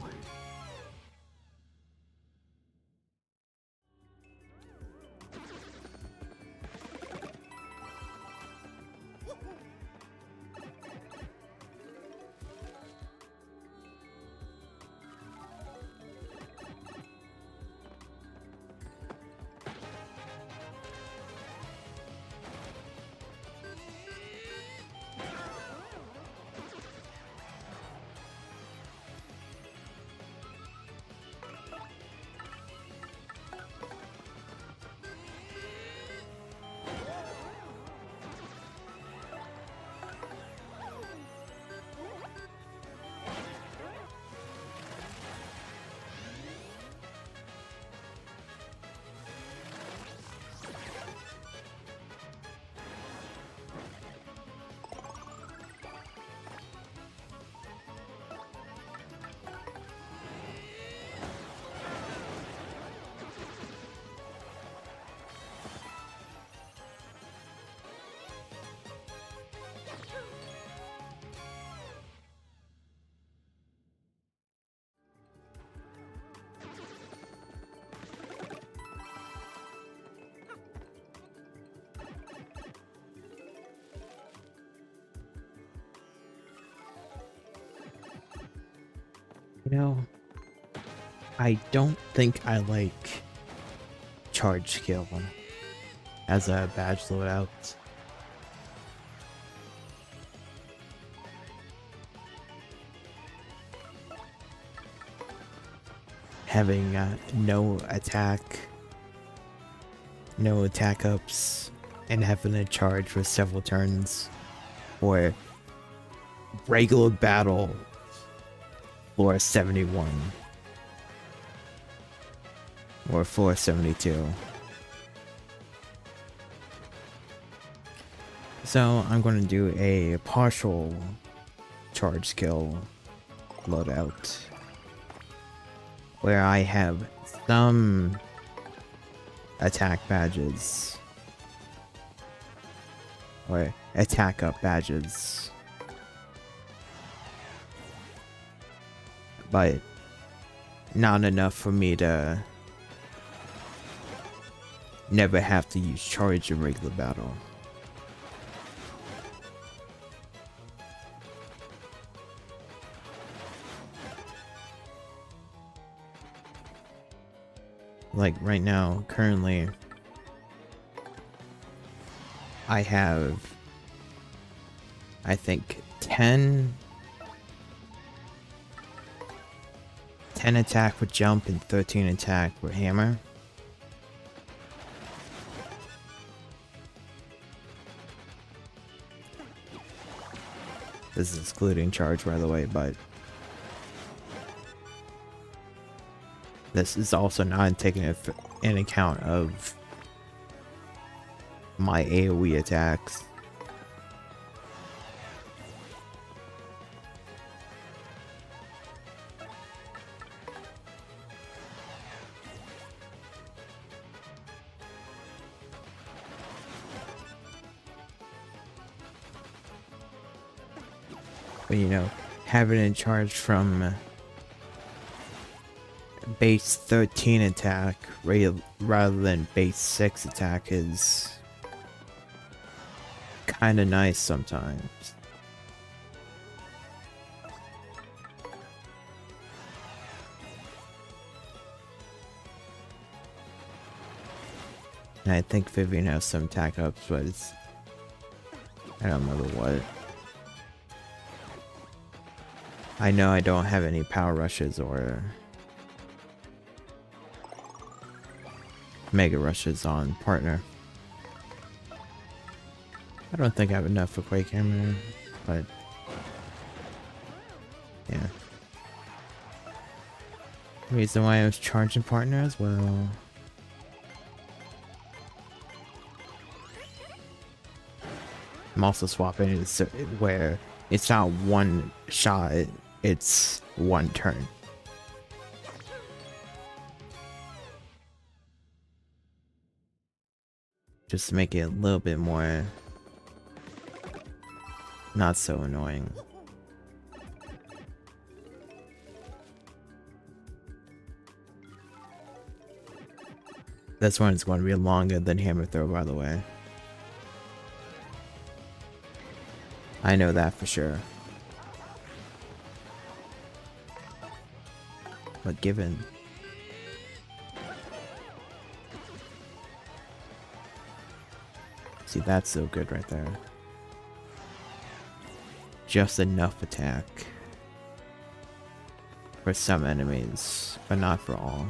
You know, I don't think I like charge skill as a badge loadout. Having no attack ups, and having to charge for several turns, or regular battle floor 71 or floor 72. So I'm going to do a partial charge skill loadout where I have some attack badges or attack up badges, but not enough for me to never have to use charge in regular battle. Like right now, currently, I have, I think, 10 attack with jump and 13 attack with hammer. This is excluding charge, by the way, but this is also not taking in account of my AoE attacks. But you know, having it charged from base 13 attack rather than base 6 attack is kind of nice sometimes. And I think Vivian has some attack ups, but it's, I don't remember what. I know I don't have any power rushes or mega rushes on partner. I don't think I have enough for Quake Hammer, but yeah. Reason why I was charging partner as well. I'm also swapping it where it's not one shot, it's one turn. Just to make it a little bit more not so annoying. This one's going to be longer than Hammer Throw, by the way. I know that for sure. But given... See, that's so good right there. Just enough attack for some enemies, but not for all.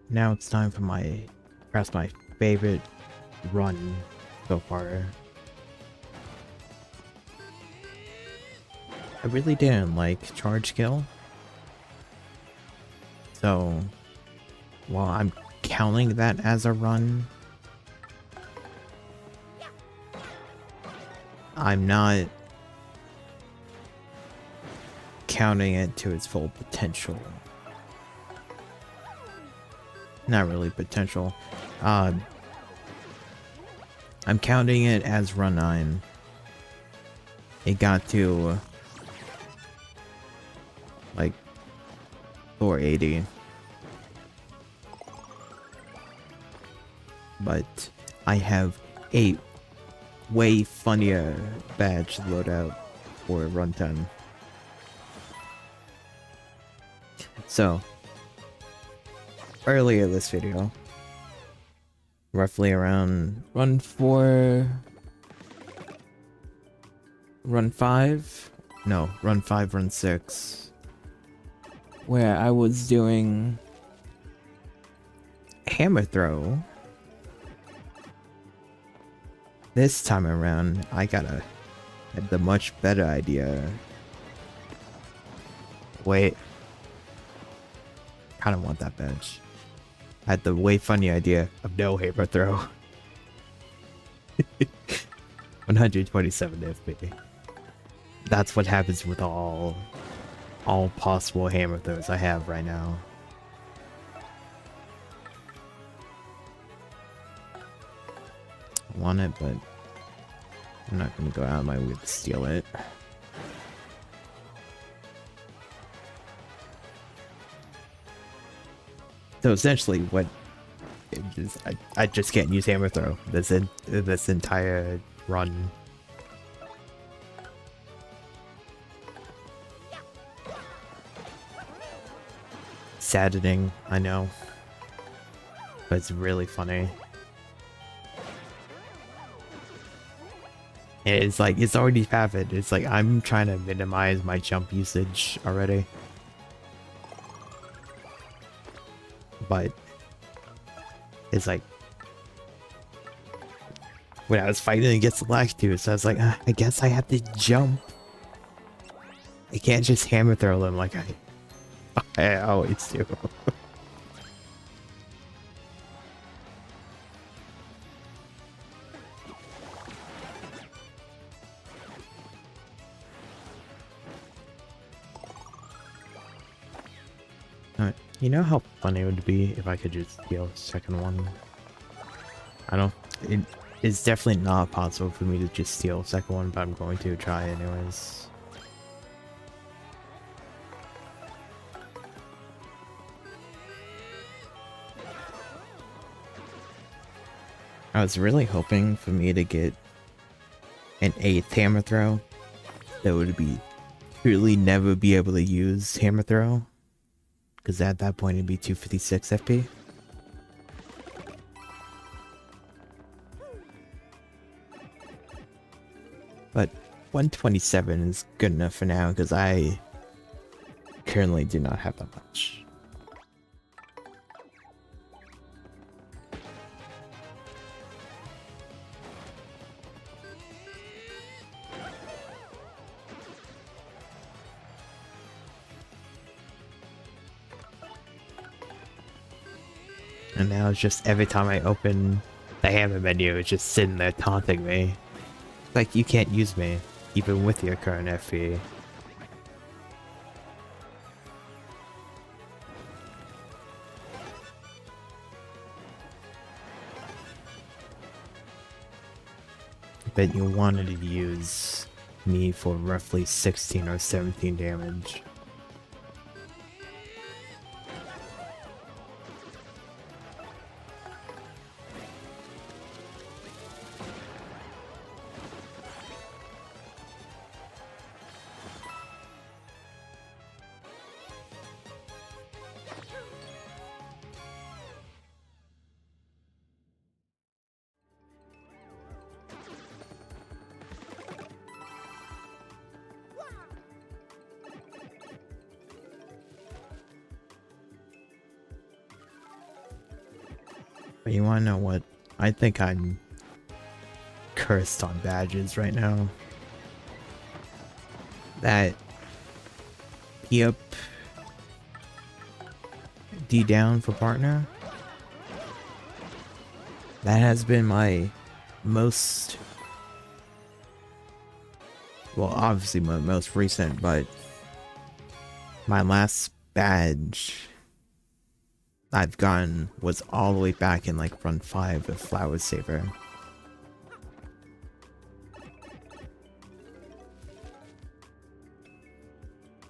Now it's time for perhaps my favorite run so far. I really didn't like charge kill. So, while I'm counting that as a run, I'm not counting it to its full potential. Not really potential. I'm counting it as run 9. It got to like 480. But I have a way funnier badge loadout for run 10. So earlier this video, roughly around run 4, run 5, no, run 5, run 6, where I was doing hammer throw. This time around, I got a had the much better idea. Wait. Kind of want that bench. I had the way funny idea of no hammer throw. 127 FP. That's what happens with all possible hammer throws I have right now. I want it, but I'm not going to go out of my way to steal it. So essentially, what I just can't use hammer throw this entire run. Saddening, I know, but it's really funny. It's like, it's already happened. It's like, I'm trying to minimize my jump usage already. But it's like, when I was fighting against the last two, so I was like, I guess I have to jump. I can't just hammer throw them like I always do. You know how funny it would be if I could just steal a second one? It's definitely not possible for me to just steal a second one, but I'm going to try anyways. I was really hoping for me to get an 8th hammer throw that would be truly never be able to use hammer throw. Because at that point it'd be 256 FP. But 127 is good enough for now because I currently do not have that much. And now it's just every time I open the hammer menu, it's just sitting there taunting me. Like, you can't use me, even with your current FP. Bet you wanted to use me for roughly 16 or 17 damage. But you wanna know what? I think I'm cursed on badges right now. That P up, D down for partner. That has been my most, well, obviously my most recent, but my last badge I've gotten was all the way back in like run 5 of Flower Saver.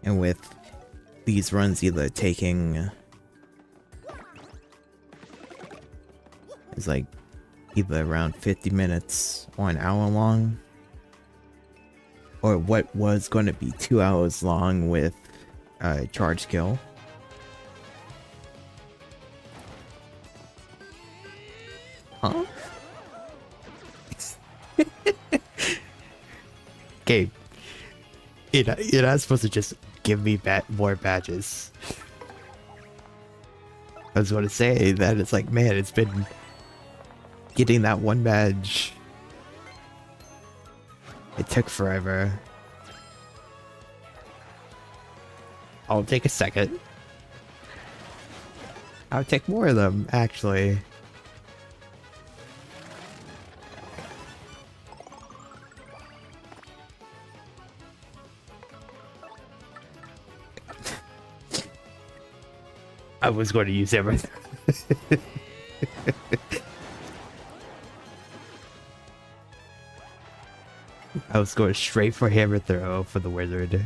And with these runs either taking, it's like either around 50 minutes or an hour long, or what was going to be 2 hours long with charge kill. Huh? Okay. You're not supposed to just give me more badges. I was going to say that it's like, man, it's been getting that one badge It took forever. I'll take a second. I'll take more of them, actually. I was going to use everything. I was going straight for hammer throw for the wizard.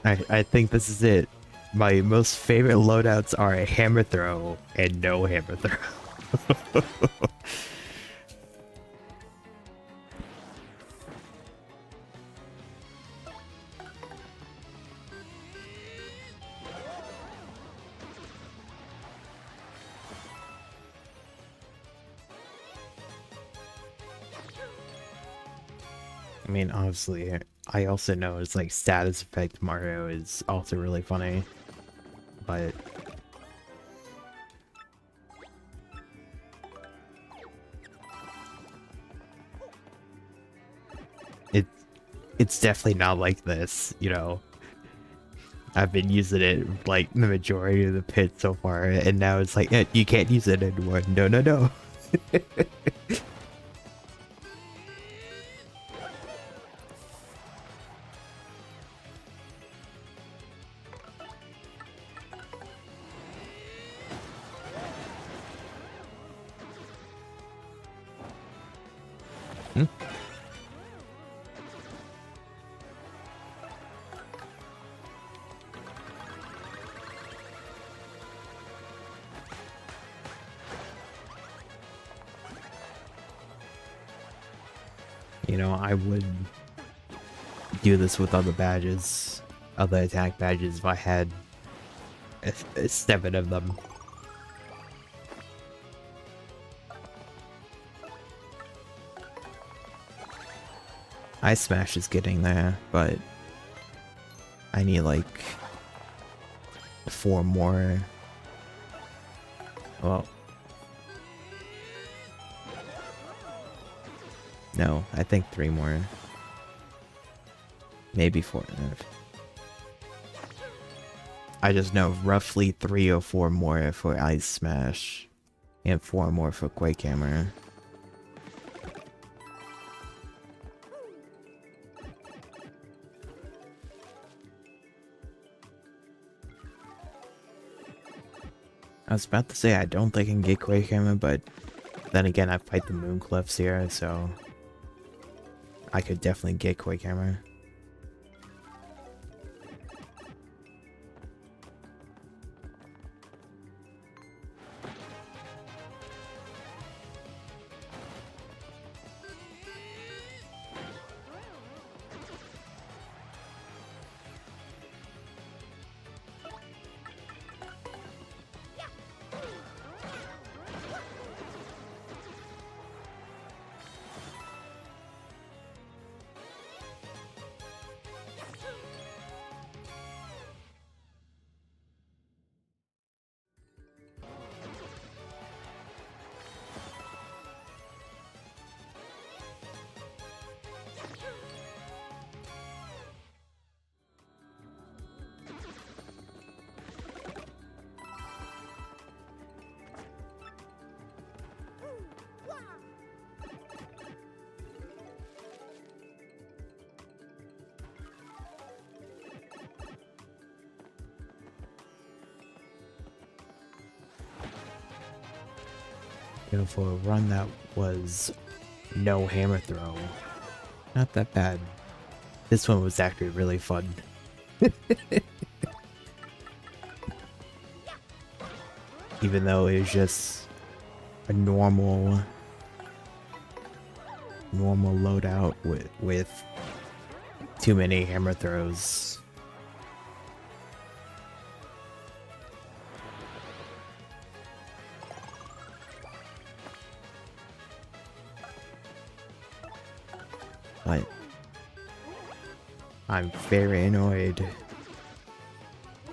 I think this is it. My most favorite loadouts are a hammer throw and no hammer throw. I mean, obviously, I also know it's like status effect Mario is also really funny, but it's definitely not like this, you know. I've been using it like the majority of the pit so far, and now it's like, you can't use it anymore. No, no, no. You know, I would do this with other badges, other attack badges, if I had 7 of them. Ice Smash is getting there, but I need like 4 more. Well, no, I think 3 more. Maybe 4. I just know roughly 3 or 4 more for Ice Smash, and 4 more for Quake Hammer. I was about to say I don't think I can get Quake Hammer, but then again I fight the Moon Cliffs here, so I could definitely get Quake Hammer. You know, for a run that was no hammer throw, not that bad. This one was actually really fun. Even though it was just a normal loadout with too many hammer throws. But I'm very annoyed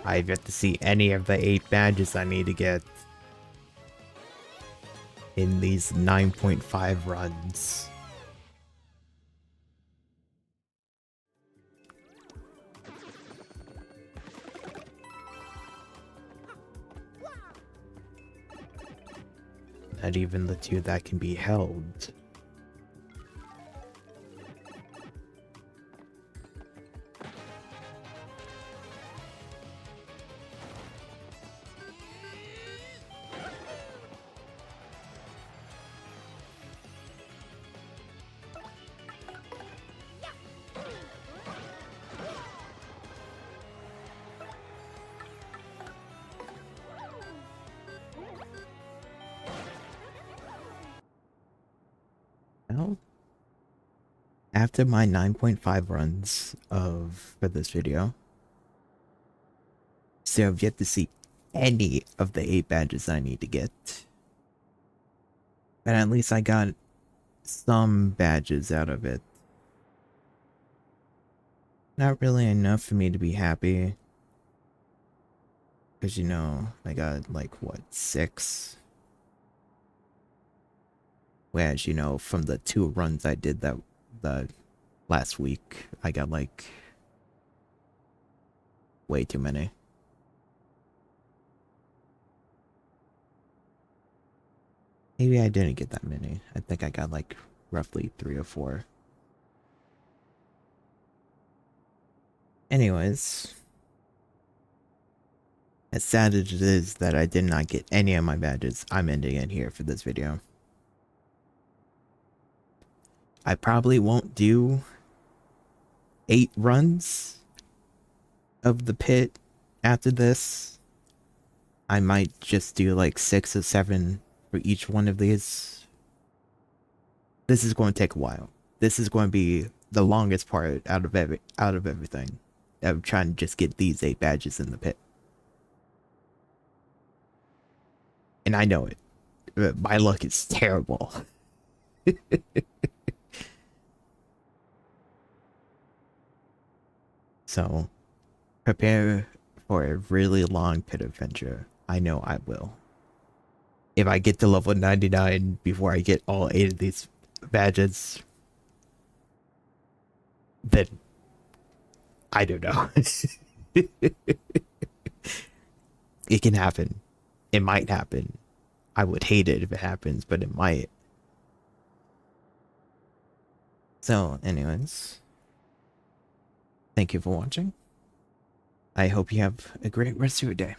I've yet to see any of the 8 badges I need to get in these 9.5 runs. Not even the 2 that can be held. Well, after my 9.5 runs for this video, so I've yet to see any of the 8 badges I need to get. But at least I got some badges out of it. Not really enough for me to be happy. Because, you know, I got like, what, 6? Whereas, you know, from the 2 runs I did the last week, I got like way too many. Maybe I didn't get that many. I think I got like roughly 3 or 4. Anyways, as sad as it is that I did not get any of my badges, I'm ending it here for this video. I probably won't do 8 runs of the pit after this. I might just do like 6 or 7 for each one of these. This is going to take a while. This is going to be the longest part out of everything. I'm trying to just get these 8 badges in the pit. And I know it. My luck is terrible. So, prepare for a really long pit adventure. I know I will. If I get to level 99 before I get all 8 of these badges, then I don't know. It can happen. It might happen. I would hate it if it happens, but it might. So, anyways, thank you for watching. I hope you have a great rest of your day.